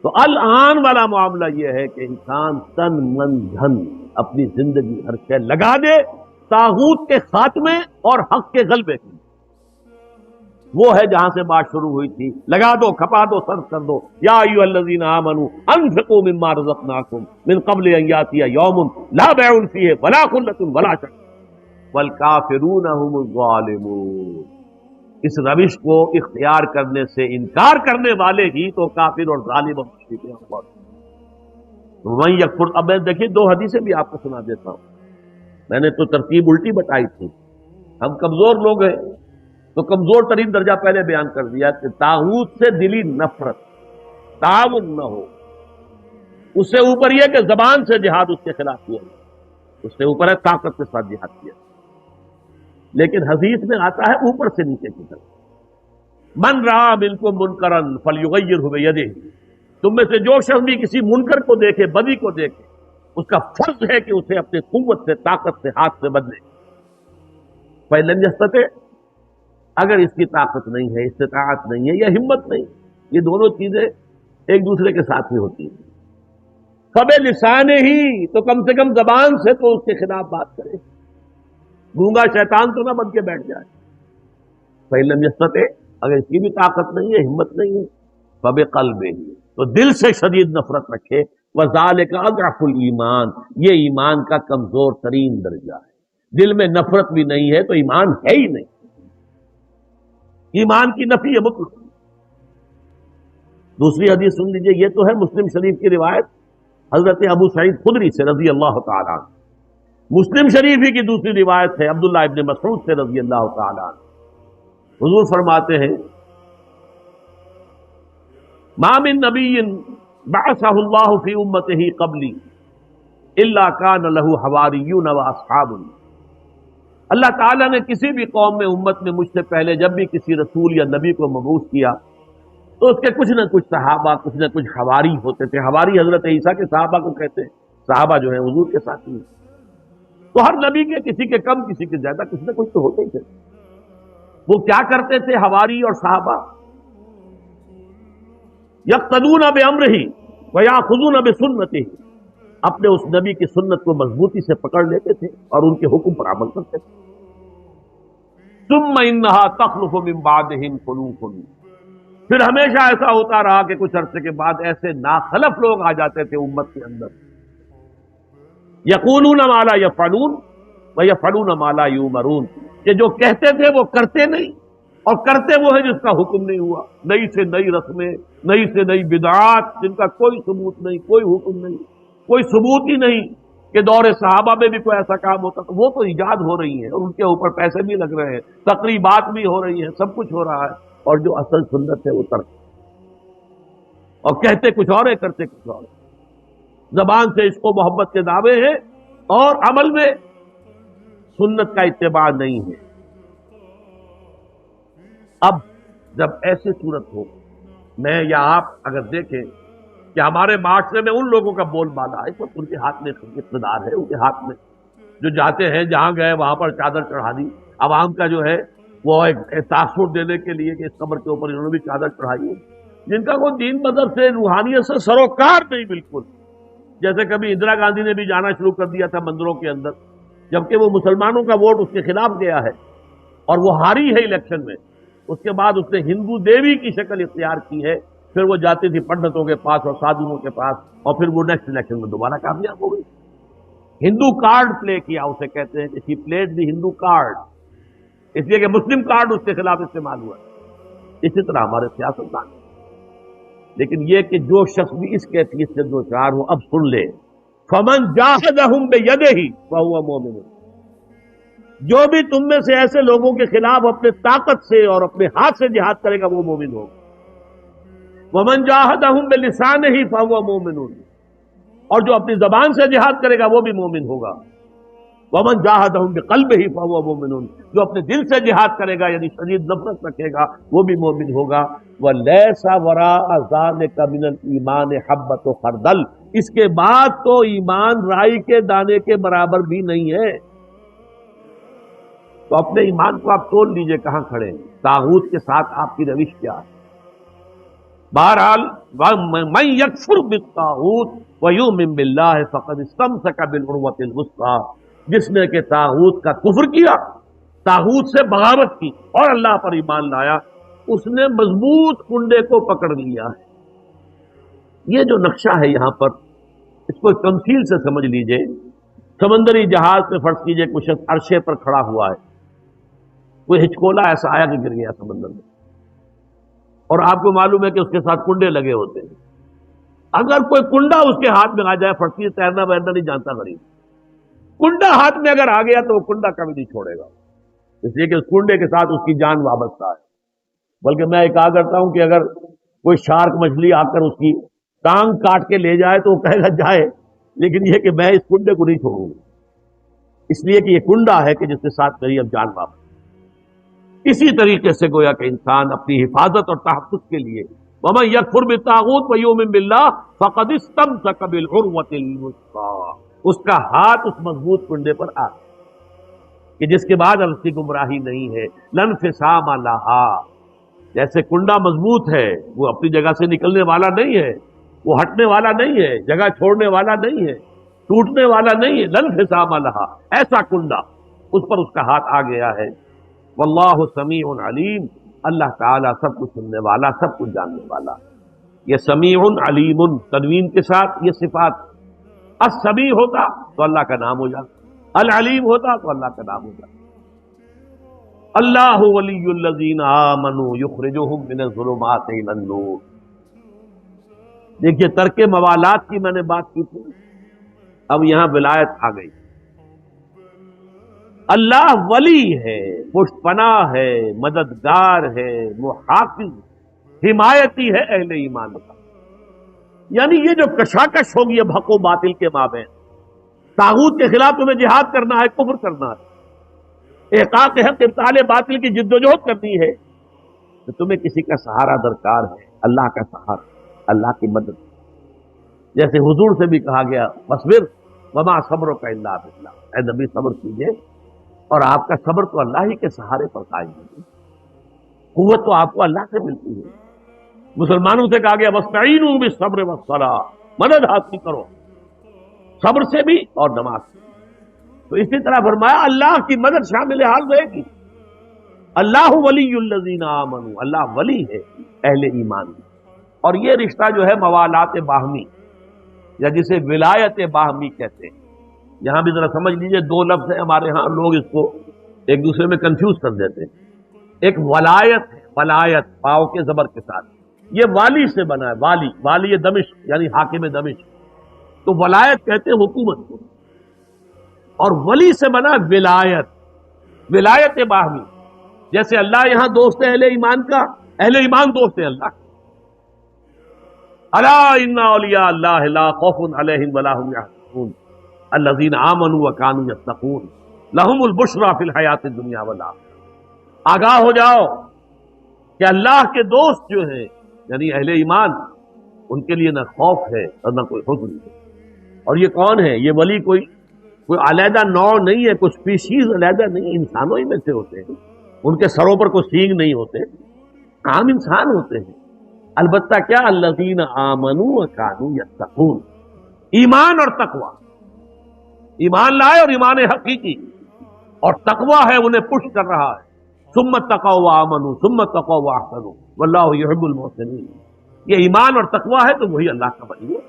تو الان والا معاملہ یہ ہے کہ انسان تن من دھن اپنی زندگی ہر شے لگا دے طاغوت کے خاتمے اور حق کے غلبے کے. وہ ہے جہاں سے بات شروع ہوئی تھی، لگا دو، کھپا دو، صرف کر دو. یا ایھا الذین آمنوا انفقوا مما رزقناکم من قبل ان یاتی یوم لا بیع فیہ ولا خلۃ ولا شفاعۃ والکافرون هم الظالمون. اس روش کو اختیار کرنے سے انکار کرنے والے ہی تو کافر اور ظالم اور مشرک ہیں. وہیں یکفر. اب میں دیکھیے 2 حدیثیں بھی آپ کو سنا دیتا ہوں. میں نے تو ترتیب الٹی بتائی تھی. ہم کمزور لوگ ہیں تو کمزور ترین درجہ پہلے بیان کر دیا کہ طاغوت سے دلی نفرت، تعاون نہ ہو. اس سے اوپر یہ کہ زبان سے جہاد اس کے خلاف کیا جائے. اس سے اوپر ہے طاقت کے ساتھ جہاد کیا. لیکن حدیث میں آتا ہے اوپر سے نیچے کی طرف، من رأى منکم منکرا فلیغیرہ بیدہ. تم میں سے جو شخص بھی کسی منکر کو دیکھے، بدی کو دیکھے، اس کا فرض ہے کہ اسے اپنے قوت سے، طاقت سے، ہاتھ سے بدلے. فإن لم يستطع، اگر اس کی طاقت نہیں ہے، استطاعت نہیں ہے یا ہمت نہیں، یہ دونوں چیزیں ایک دوسرے کے ساتھ ہی ہوتی ہیں. فبلسانہ، تو کم سے کم زبان سے تو اس کے خلاف بات کرے. گونگا شیطان تو نہ بن کے بیٹھ جائے. فإن لم يستطع، اگر اس کی بھی طاقت نہیں ہے، ہمت نہیں ہے، فبقلبہ، تو دل سے شدید نفرت رکھے. وذالک اضعف الایمان، یہ ایمان کا کمزور ترین درجہ ہے. دل میں نفرت بھی نہیں ہے تو ایمان ہے ہی نہیں. ایمان کی نفی ہے مطلق. دوسری حدیث سن لیجئے، یہ تو ہے مسلم شریف کی روایت حضرت ابو سعید خدری سے رضی اللہ تعالیٰ عنہ. مسلم شریف ہی کی دوسری روایت ہے عبداللہ ابن مسعود سے رضی اللہ تعالیٰ عنہ. حضور فرماتے ہیں ما من نبی بعثہ اللہ فی امتہ قبلی الا کان لہ حواریون و اصحاب. اللہ تعالیٰ نے کسی بھی قوم میں، امت میں مجھ سے پہلے جب بھی کسی رسول یا نبی کو مبعوث کیا تو اس کے کچھ نہ کچھ صحابہ، کچھ نہ کچھ حواری ہوتے تھے. حواری حضرت عیسیٰ کے صحابہ کو کہتے ہیں. صحابہ جو ہیں حضور کے ساتھی ہیں. تو ہر نبی کے کسی کے کم کسی کے زیادہ کچھ نہ کچھ تو ہوتے ہی تھے. وہ کیا کرتے تھے حواری اور صحابہ؟ یقتدون بامرہ ویاخذون بسنتہ، اپنے اس نبی کی سنت کو مضبوطی سے پکڑ لیتے تھے اور ان کے حکم پر عمل کرتے تھے. ثم انہا تخلف من بعدہم خلوف، پھر ہمیشہ ایسا ہوتا رہا کہ کچھ عرصے کے بعد ایسے ناخلف لوگ آ جاتے تھے امت کے اندر، یقولون ما لا یفعلون ویفعلون ما لا یؤمرون، کہ جو کہتے تھے وہ کرتے نہیں، اور کرتے وہ ہے جس کا حکم نہیں ہوا، نئی سے نئی رسمیں، نئی سے نئی بدعات جن کا کوئی ثبوت نہیں، کوئی حکم نہیں، کوئی ثبوت ہی نہیں کہ دور صحابہ میں بھی کوئی ایسا کام ہوتا تو وہ تو ایجاد ہو رہی ہیں اور ان کے اوپر پیسے بھی لگ رہے ہیں، تقریبات بھی ہو رہی ہیں، سب کچھ ہو رہا ہے، اور جو اصل سنت ہے وہ ترک، اور کہتے کچھ اور ہے کرتے کچھ اور ہے، زبان سے اس کو محبت کے دعوے ہیں اور عمل میں سنت کا اتباع نہیں ہے۔ اب جب ایسی صورت ہو، میں یا آپ اگر دیکھیں کہ ہمارے معاشرے میں ان لوگوں کا بول بالا ہے، تو ان کے ہاتھ میں اقتدار ہے، ان کے ہاتھ میں جو جاتے ہیں جہاں گئے وہاں پر چادر چڑھا دی، عوام کا جو ہے وہ ایک تاثر دینے کے لیے کہ اس قبر کے اوپر انہوں نے بھی چادر چڑھائی ہے، جن کا کوئی دین مذہب سے روحانیت سے سروکار نہیں بالکل۔ جیسے کبھی اندرا گاندھی نے بھی جانا شروع کر دیا تھا مندروں کے اندر، جبکہ وہ مسلمانوں کا ووٹ اس کے خلاف گیا ہے اور وہ ہاری ہے الیکشن میں، اس کے بعد اس نے ہندو دیوی کی شکل اختیار کی ہے، پھر وہ جاتی تھی پنڈتوں کے پاس اور سادھوؤں کے پاس، اور پھر وہ نیکسٹ الیکشن میں دوبارہ کامیاب ہو گئی۔ ہندو کارڈ پلے کیا اسے کہتے ہیں کہ شی پلیڈ دی ہندو کارڈ، اس لیے کہ مسلم کارڈ اس کے خلاف استعمال ہوا۔ اسی طرح ہمارے سیاستدان، لیکن یہ کہ جو شخص بھی اس کیفیت سے دو چار ہو، اب سن لے، فمن جاہدہم بیدہ فہو مومن، جو بھی تم میں سے ایسے لوگوں کے خلاف اپنے طاقت سے اور اپنے ہاتھ سے جہاد کرے گا وہ مومن ہوگا۔ ومن جاہدہم بلسانہ فہو مومن، اور جو اپنی زبان سے جہاد کرے گا وہ بھی مومن ہوگا۔ ومن جاہدہم بقلبہ فہو مومن، جو اپنے دل سے جہاد کرے گا یعنی شدید نفرت رکھے گا وہ بھی مومن ہوگا۔ ولیس وراء ذلک من الایمان حبۃ خردل، اس کے بعد تو ایمان رائی کے دانے کے برابر بھی نہیں ہے۔ تو اپنے ایمان کو آپ تول لیجئے کہاں کھڑے ہیں، طاغوت کے ساتھ آپ کی روش کیا ہے۔ بہرحال من یکفر بالطاغوت ویؤمن باللہ فقد استمسک بالعروۃ الوثقی، جس نے کہ طاغوت کا کفر کیا، طاغوت سے بغاوت کی اور اللہ پر ایمان لایا، اس نے مضبوط کنڈے کو پکڑ لیا ہے۔ یہ جو نقشہ ہے یہاں پر، اس کو تمثیل سے سمجھ لیجئے۔ سمندری جہاز میں فرض کیجئے کچھ عرشے پر کھڑا ہوا ہے، کوئی ہچکولا ایسا آیا کہ گر گیا سمندر میں، اور آپ کو معلوم ہے کہ اس کے ساتھ کنڈے لگے ہوتے ہیں۔ اگر کوئی کنڈا اس کے ہاتھ میں آ جائے، فرض کیجئے تیرنا ویرنا نہیں جانتا غریب، کنڈا ہاتھ میں اگر آ گیا تو وہ کنڈا کبھی نہیں چھوڑے گا، اس لیے کہ اس کنڈے کے ساتھ اس کی جان وابستہ ہے۔ بلکہ میں کہا کرتا ہوں کہ اگر کوئی شارک مچھلی آ کر اس کی ٹانگ کاٹ کے لے جائے تو وہ کہے گا جائے، لیکن یہ کہ میں اس کنڈے کو نہیں چھوڑوں گا، اس لیے کہ یہ کنڈا ہے کہ جس کے ساتھ میری اب جان واپس۔ اسی طریقے سے گویا کہ انسان اپنی حفاظت اور تحفظ کے لیے وَمَن يَكْفُرْ بِالطَّاغُوتِ وَيُؤْمِن بِاللَّهِ فَقَدِ اسْتَمْسَكَ بِالْعُرْوَةِ الْوُثْقَىٰ، اس کا ہاتھ اس مضبوط کنڈے پر آ کہ جس کے بعد اس کی گمراہی نہیں ہے۔ لَا انفصام لَهَا، جیسے کنڈا مضبوط ہے، وہ اپنی جگہ سے نکلنے والا نہیں ہے، وہ ہٹنے والا نہیں ہے، جگہ چھوڑنے والا نہیں ہے، ٹوٹنے والا نہیں ہے۔ لَا انفصام لَهَا، ایسا کنڈا اس پر اس کا ہاتھ آ گیا ہے۔ واللہ سمیع علیم، اللہ تعالیٰ سب کچھ سننے والا، سب کچھ جاننے والا۔ یہ سمیع علیم تنوین کے ساتھ یہ صفات، السمیع ہوتا تو اللہ کا نام ہو جاتا، العلیم ہوتا تو اللہ کا نام ہو جاتا۔ اللہ ولی الذین آمنوا یخرجہم من الظلمات الی النور۔ دیکھیے ترک موالات کی میں نے بات کی تھی، اب یہاں ولایت آ گئی۔ اللہ ولی ہے، پشت پناہ ہے، مددگار ہے، محافظ، حمایتی ہے اہل ایمان کا۔ یعنی یہ جو کشاکش ہوگی اب حق و باطل کے مابین، طاغوت کے خلاف تمہیں جہاد کرنا ہے، کفر کرنا ہے، احقاق حق ابطال باطل کی جدوجہد کرنی ہے، تو تمہیں کسی کا سہارا درکار ہے، اللہ کا سہارا، اللہ کی مدد۔ جیسے حضور سے بھی کہا گیا وَاصْبِرْ وَمَا صَبْرُكَ إِلَّا بِاللَّهِ، اے نبی صبر کیجئے اور آپ کا صبر تو اللہ ہی کے سہارے پر قائم ہے، قوت تو آپ کو اللہ سے ملتی ہے۔ مسلمانوں سے کہا گیا وَاسْتَعِينُوا بِالصَّبْرِ وَالصَّلَاةِ، مدد حاصل کرو صبر سے بھی اور نماز سے۔ تو اسی طرح فرمایا اللہ کی مدد شامل حال رہے گی۔ اللہ ولی الذین آمنوا، اللہ ولی ہے اہل ایمان کی. اور یہ رشتہ جو ہے موالات باہمی یا جسے ولایت باہمی کہتے ہیں. یہاں بھی ذرا سمجھ لیجئے، دو لفظ ہیں ہمارے ہاں، لوگ اس کو ایک دوسرے میں کنفیوز کر دیتے ہیں. ایک ولایت ہے، ولایت پاؤ کے زبر کے ساتھ، یہ والی سے بنا ہے، والی، والی دمشق یعنی حاکم دمشق. تو ولایت کہتے ہیں حکومت کو، اور ولی سے بنا ولایت، ولایت باہمی. جیسے اللہ یہاں دوست ہے اہل ایمان کا، اہل ایمان دوست ہے اللہ. الا ان اولیاء اللہ لا خوف علیہم ولا هم يحزنون الذین آمنوا وكانوا يتقون لهم البشرى فی الحیات الدنیا والآخرہ. آگاہ ہو جاؤ کہ اللہ کے دوست جو ہیں یعنی اہل ایمان، ان کے لیے نہ خوف ہے اور نہ کوئی حزن ہے. اور یہ کون ہے؟ یہ ولی کوئی علیحدہ نوع نہیں ہے، کوئی اسپیشیز علیحدہ نہیں، انسانوں ہی میں سے ہوتے ہیں. ان کے سروں پر کوئی سینگ نہیں ہوتے، عام انسان ہوتے ہیں. البتہ کیا؟ الذین آمنوا وکانوا یتقون، ایمان اور تقوی، ایمان لائے اور ایمان حقیقی، اور تقوی ہے انہیں پش کر رہا ہے. ثم اتقوا وآمنوا ثم اتقوا واحسنوا واللہ یحب المحسنین. یہ ایمان اور تقوی ہے تو وہی اللہ کا ولی ہے.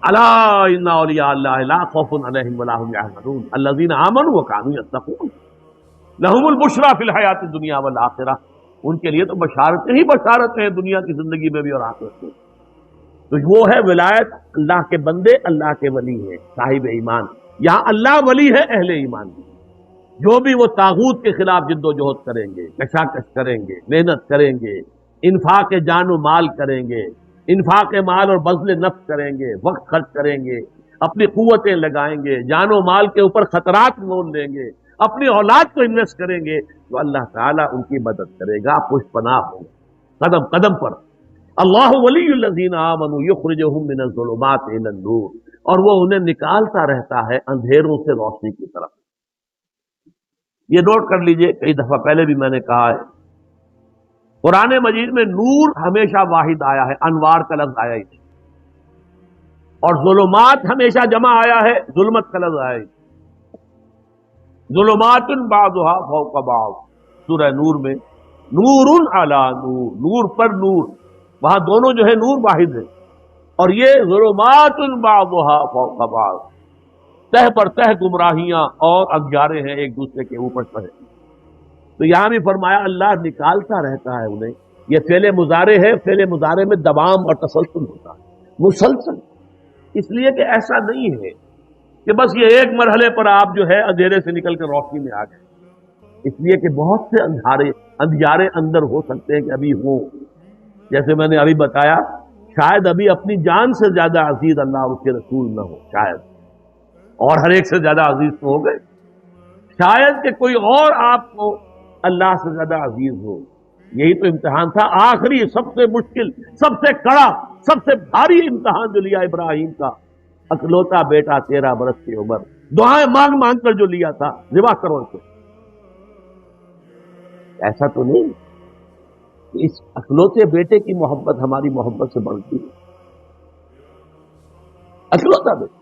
الا ان اولیاء اللہ لا خوف علیہم ولا هم يحزنون الذین آمنوا وكانوا يتقون لهم البشرى فی الحیات الدنیا والآخرہ. ان کے لیے تو بشارتیں ہی بشارتیں ہیں دنیا کی زندگی میں بھی اور آخرت میں. تو وہ ہے ولایت، اللہ کے بندے اللہ کے ولی ہیں، صاحب ایمان. یہاں اللہ ولی ہے اہل ایمان کی. جو بھی وہ طاغوت کے خلاف جد و جہد کریں گے، کشاکش کریں گے، محنت کریں گے، انفاق جان و مال کریں گے، انفاق مال اور بذل نفس کریں گے، وقت خرچ کریں گے، اپنی قوتیں لگائیں گے، جان و مال کے اوپر خطرات مول لیں گے، اپنی اولاد کو انویسٹ کریں گے، تو اللہ تعالیٰ ان کی مدد کرے گا، پشت پناہ ہوگا قدم قدم پر. اللہ ولی الذین آمنوا یخرجہم من الظلمات الی النور، اور وہ انہیں نکالتا رہتا ہے اندھیروں سے روشنی کی طرف. یہ نوٹ کر لیجئے، کئی دفعہ پہلے بھی میں نے کہا ہے، قرآن مجید میں نور ہمیشہ واحد آیا ہے، انوار کا لفظ آیا ہی نہیں. اور ظلمات ہمیشہ جمع آیا ہے، ظلمت کا لفظ آیا ہی نہیں. ظلمات بعضها فوق بعض، سورہ نور میں نور علی نور، نور پر نور، وہاں دونوں جو ہے نور واحد ہے. اور یہ ظلمات بعضها فوق بعض، تہ پر تہ گمراہیاں اور اگیارے ہیں ایک دوسرے کے اوپر پر. تو یہاں بھی فرمایا اللہ نکالتا رہتا ہے انہیں. یہ فعل مضارع ہے، فعل مضارع میں دوام اور تسلسل ہوتا ہے، مسلسل. اس لیے کہ ایسا نہیں ہے کہ بس یہ ایک مرحلے پر آپ جو ہے اندھیرے سے نکل کر روشنی میں آ گئے. اس لیے کہ بہت سے اندھیارے اندر ہو سکتے ہیں کہ ابھی ہوں. جیسے میں نے ابھی بتایا، شاید ابھی اپنی جان سے زیادہ عزیز اللہ اور اس کے رسول نہ ہو، شاید، اور ہر ایک سے زیادہ عزیز تو ہو گئے. شاید کہ کوئی اور آپ کو اللہ سے زیادہ عزیز ہو. یہی تو امتحان تھا، آخری سب سے مشکل، سب سے کڑا، سب سے بھاری امتحان جو لیا ابراہیم کا. اکلوتا بیٹا 13 برس کی عمر، دعائیں مانگ مانگ کر جو لیا تھا، ذبح کرو اسے. ایسا تو نہیں کہ اس اکلوتے بیٹے کی محبت ہماری محبت سے بڑھتی ہے. اکلوتا بیٹا،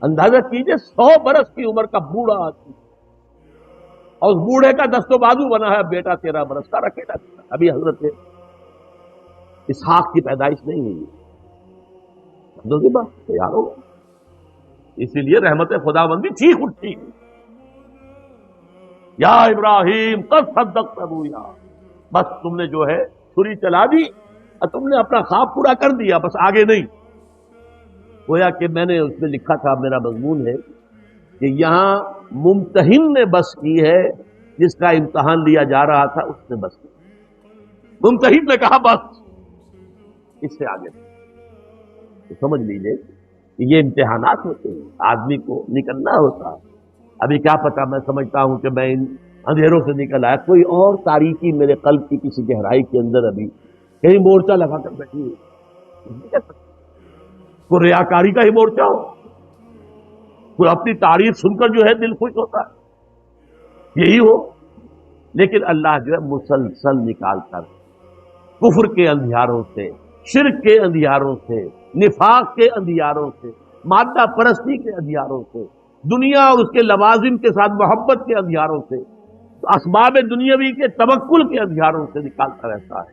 اندازہ کیجئے 100 برس کی عمر کا بوڑھا آدمی، اور اس بوڑھے کا دست و بازو بنا ہے بیٹا 13 برس کا رکھیلا. ابھی حضرت اسحاق کی پیدائش نہیں ہوئی، تیار ہو. اسی لیے رحمت خداوندی چیخ اٹھتی، یا ابراہیم قد صدقت رؤیا، بس تم نے جو ہے چھری چلا دی اور تم نے اپنا خواب پورا کر دیا، بس آگے نہیں. گویا کہ میں نے اس میں لکھا تھا، میرا مضمون ہے کہ یہاں ممتحن نے بس کی ہے، جس کا امتحان لیا جا رہا تھا اس نے بس کی. ممتحن نے کہا بس اس سے آگے نہیں. تو سمجھ لیجئے کہ یہ امتحانات ہوتے ہیں، آدمی کو نکلنا ہوتا ہے. ابھی کیا پتا، میں سمجھتا ہوں کہ میں ان اندھیروں سے نکل آیا، کوئی اور تاریکی میرے قلب کی کسی گہرائی کے اندر ابھی کہیں مورچہ لگا کر بیٹھی ہے. کوئی ریاکاری کا ہی مورچہ ہو، کوئی اپنی تعریف سن کر جو ہے دل خوش ہوتا ہے، یہی ہو. لیکن اللہ جو ہے مسلسل نکالتا ہے کفر کے اندھیاروں سے، شرک کے اندھیاروں سے، نفاق کے اندھیاروں سے، مادہ پرستی کے اندھیاروں سے، دنیا اور اس کے لوازم کے ساتھ محبت کے اندھیاروں سے، اسباب دنیاوی کے توکل کے اندھیاروں سے نکالتا رہتا ہے.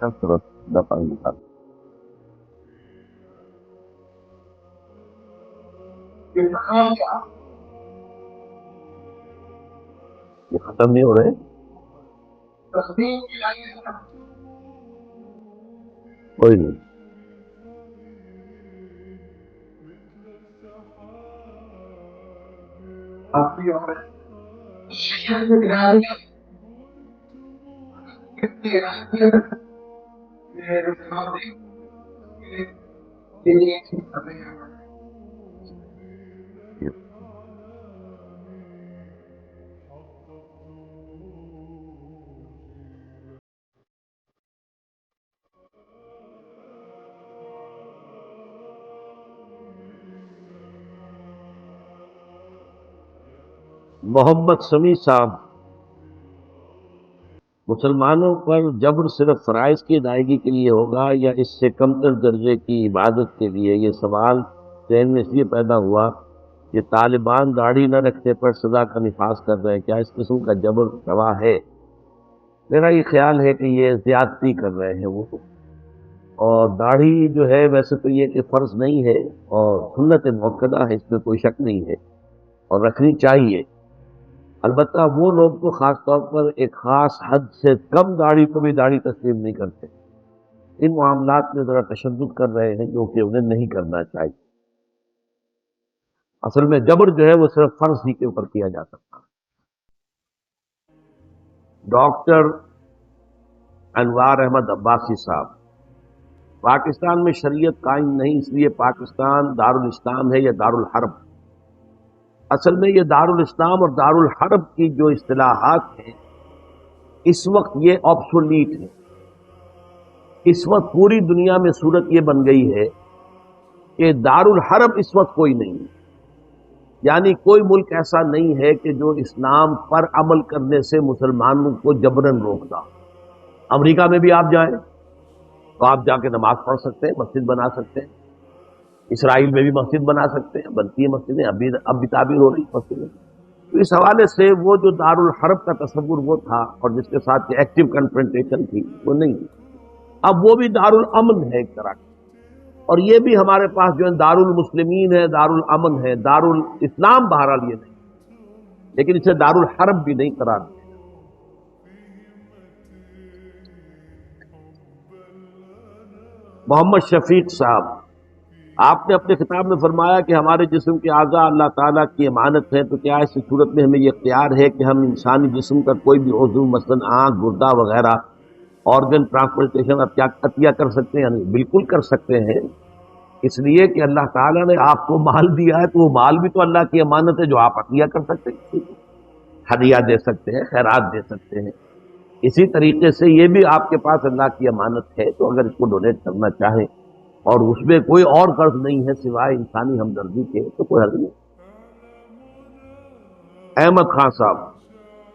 كثرة دفع القلب، یہ ختم نہیں ہو رہے، کوئی نہیں۔ محمد سمیع صاحب، مسلمانوں پر جبر صرف فرائض کی ادائیگی کے لیے ہوگا یا اس سے کمتر درجے کی عبادت کے لیے؟ یہ سوال ذہن میں اس لیے پیدا ہوا یہ طالبان داڑھی نہ رکھنے پر سزا کا نفاذ کر رہے ہیں، کیا اس قسم کا جبر روا ہے؟ میرا یہ خیال ہے کہ یہ زیادتی کر رہے ہیں وہ، اور داڑھی جو ہے ویسے تو یہ کہ فرض نہیں ہے اور سنت موقدہ ہے، اس میں کوئی شک نہیں ہے اور رکھنی چاہیے۔ البتہ وہ لوگ تو خاص طور پر ایک خاص حد سے کم داڑھی کو بھی داڑھی تسلیم نہیں کرتے، ان معاملات میں ذرا تشدد کر رہے ہیں جو کہ انہیں نہیں کرنا چاہیے۔ اصل میں جبر جو ہے وہ صرف فرض ہی کے اوپر کیا جا سکتا ہے۔ ڈاکٹر انوار احمد عباسی صاحب، پاکستان میں شریعت قائم نہیں، اس لیے پاکستان دارالاسلام ہے یا دارالحرب؟ اصل میں یہ دارالاسلام اور دارالحرب کی جو اصطلاحات ہیں اس وقت یہ آبسولیٹ ہے۔ اس وقت پوری دنیا میں صورت یہ بن گئی ہے کہ دارالحرب اس وقت کوئی نہیں ہے، یعنی کوئی ملک ایسا نہیں ہے کہ جو اسلام پر عمل کرنے سے مسلمانوں کو جبرن روکتا۔ امریکہ میں بھی آپ جائیں تو آپ جا کے نماز پڑھ سکتے ہیں، مسجد بنا سکتے ہیں، اسرائیل میں بھی مسجد بنا سکتے ہیں، بنتی ہیں مسجدیں، اب بھی تعبیر ہو رہی مسجدیں۔ تو اس حوالے سے وہ جو دارالحرب کا تصور وہ تھا اور جس کے ساتھ ایکٹیو کنفرنٹیشن تھی وہ نہیں، اب وہ بھی دارالامن ہے ایک طرح کا، اور یہ بھی ہمارے پاس جو ہے دارالمسلمین ہے، دارالامن ہے، دارالاسلام بہرحال یہ نہیں، لیکن اسے دارالحرب بھی نہیں قرار دیا۔ محمد شفیق صاحب، آپ نے اپنے خطاب میں فرمایا کہ ہمارے جسم کے اعضاء اللہ تعالیٰ کی امانت ہے، تو کیا اس صورت میں ہمیں یہ اختیار ہے کہ ہم انسانی جسم کا کوئی بھی عضو مثلاً آنکھ، گردہ وغیرہ آرگن ٹرانسپلانٹیشن عطیہ کر سکتے ہیں؟ یعنی بالکل کر سکتے ہیں، اس لیے کہ اللہ تعالیٰ نے آپ کو مال دیا ہے تو وہ مال بھی تو اللہ کی امانت ہے جو آپ عطیہ کر سکتے ہیں، ہدیہ دے سکتے ہیں، خیرات دے سکتے ہیں۔ اسی طریقے سے یہ بھی آپ کے پاس اللہ کی امانت ہے، تو اگر اس کو ڈونیٹ کرنا چاہیں اور اس میں کوئی اور قرض نہیں ہے سوائے انسانی ہمدردی کے تو کوئی حرج نہیں۔ احمد خان صاحب،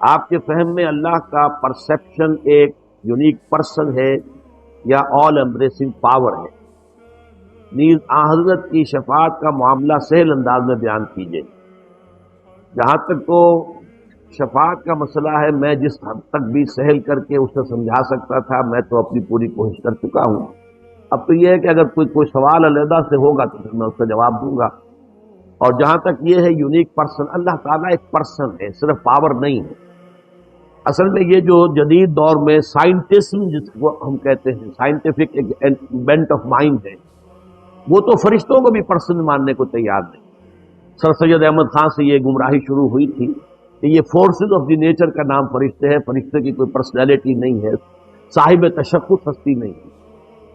آپ کے فہم میں اللہ کا پرسپشن ایک یونیک پرسن ہے یا آل امبریسنگ پاور ہے؟ نیز حضرت کی شفاعت کا معاملہ سہل انداز میں بیان کیجیے۔ جہاں تک تو شفاعت کا مسئلہ ہے، میں جس حد تک بھی سہل کر کے اسے سمجھا سکتا تھا میں تو اپنی پوری کوشش کر چکا ہوں۔ اب تو یہ ہے کہ اگر کوئی سوال علیحدہ سے ہوگا تو پھر میں اس کا جواب دوں گا۔ اور جہاں تک یہ ہے یونیک پرسن، اللہ تعالیٰ ایک پرسن ہے، صرف پاور نہیں ہے۔ اصل میں یہ جو جدید دور میں سائنٹسم جس کو ہم کہتے ہیں، سائنٹیفک بینٹ آف مائنڈ ہے، وہ تو فرشتوں کو بھی پرسن ماننے کو تیار نہیں۔ سر سید احمد خان سے یہ گمراہی شروع ہوئی تھی کہ یہ فورسز آف دی نیچر کا نام فرشتے ہیں، فرشتے کی کوئی پرسنالٹی نہیں ہے، صاحب تشخص ہستی نہیں ہے۔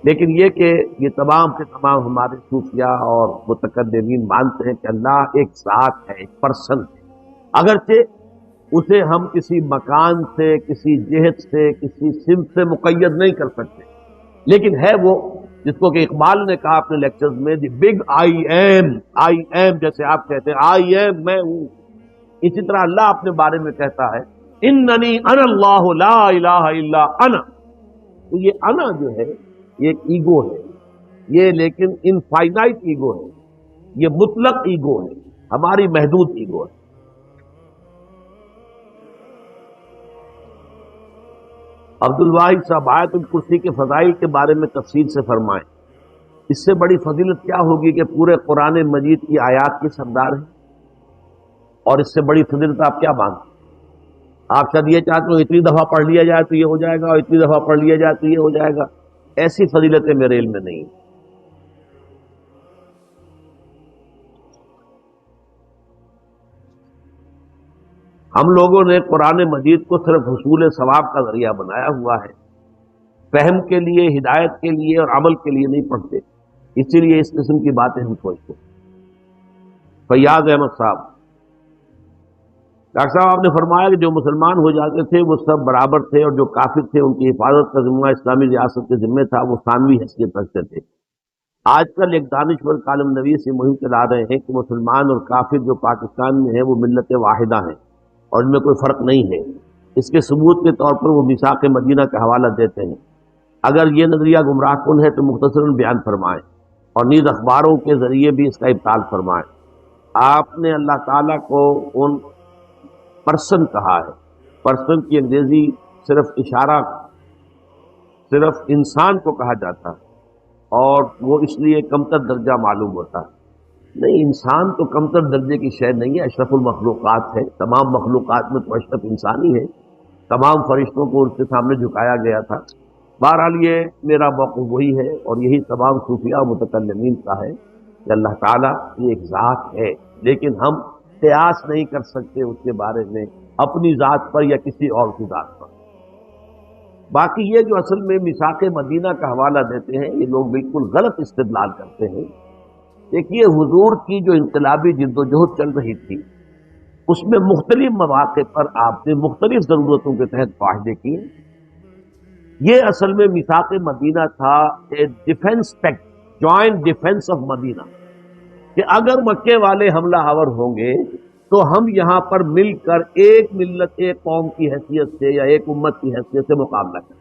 لیکن یہ کہ یہ تمام کے تمام ہمارے صوفیاء اور متقدمین مانتے ہیں کہ اللہ ایک ذات ہے، ایک پرسن ہے، اگرچہ اسے ہم کسی مکان سے، کسی جہت سے، کسی صنف سے مقید نہیں کر سکتے، لیکن ہے وہ جس کو کہ اقبال نے کہا اپنے لیکچرز میں، دی بگ آئی ایم، جیسے آپ کہتے ہیں آئی ایم، میں ہوں، اسی طرح اللہ اپنے بارے میں کہتا ہے اننی انا اللہ لا الہ الا انا۔ تو یہ انا جو ہے یہ ایک ایگو ہے، یہ لیکن انفائنائٹ ایگو ہے، یہ مطلق ایگو ہے، ہماری محدود ایگو ہے۔ عبد الواحد صاحب، آیت الکرسی کے فضائل کے بارے میں تفصیل سے فرمائیں، اس سے بڑی فضیلت کیا ہوگی کہ پورے قرآن مجید کی آیات کے سردار ہیں، اور اس سے بڑی فضیلت آپ کیا مانتے؟ آپ شاید یہ چاہتے ہو اتنی دفعہ پڑھ لیا جائے تو یہ ہو جائے گا، اور اتنی دفعہ پڑھ لیا جائے تو یہ ہو جائے گا، ایسی فضیلتیں میرے علم میں نہیں۔ ہم لوگوں نے قرآن مجید کو صرف حصول ثواب کا ذریعہ بنایا ہوا ہے، فہم کے لیے، ہدایت کے لیے اور عمل کے لیے نہیں پڑھتے، اسی لیے اس قسم کی باتیں ہم سوچتے ہیں۔ فیاض احمد صاحب، ڈاکٹر صاحب آپ نے فرمایا کہ جو مسلمان ہو جاتے تھے وہ سب برابر تھے، اور جو کافر تھے ان کی حفاظت کا ذمہ اسلامی ریاست کے ذمہ تھا، وہ ثانوی حیثیت رکھتے تھے۔ آج کل ایک دانشور کالم نویس یہ مہم چلا رہے ہیں کہ مسلمان اور کافر جو پاکستان میں ہیں وہ ملت واحدہ ہیں اور ان میں کوئی فرق نہیں ہے۔ اس کے ثبوت کے طور پر وہ میثاق مدینہ کا حوالہ دیتے ہیں۔ اگر یہ نظریہ گمراہ کن ہے تو مختصراً بیان فرمائیں، اور نیز اخباروں کے ذریعے بھی اس کا ابطال فرمائیں۔ آپ نے اللہ تعالیٰ کو ان پرسن کہا ہے. پرسن کی انگریزی صرف اشارہ، صرف انسان کو کہا جاتا ہے اور وہ اس لیے کمتر درجہ معلوم ہوتا ہے. نہیں، انسان تو کمتر درجے کی شے نہیں ہے، اشرف المخلوقات ہے. تمام مخلوقات میں تو اشرف انسان ہی ہے. تمام فرشتوں کو اس کے سامنے جھکایا گیا تھا. بہرحال یہ میرا موقف وہی ہے اور یہی تمام صوفیاء متکلمین کا ہے کہ اللہ تعالیٰ یہ ایک ذات ہے، لیکن ہم قیاس نہیں کر سکتے اس کے بارے میں اپنی ذات پر یا کسی اور کی ذات پر. باقی یہ جو اصل میں میثاق مدینہ کا حوالہ دیتے ہیں، یہ لوگ بالکل غلط استدلال کرتے ہیں. دیکھیے، حضور کی جو انقلابی جد و جہد چل رہی تھی، اس میں مختلف مواقع پر آپ نے مختلف ضرورتوں کے تحت معاہدے کیے. یہ اصل میں میثاق مدینہ تھا، a defence pact, joint defence of Medina, کہ اگر مکے والے حملہ آور ہوں گے تو ہم یہاں پر مل کر ایک ملت، ایک قوم کی حیثیت سے یا ایک امت کی حیثیت سے مقابلہ کریں.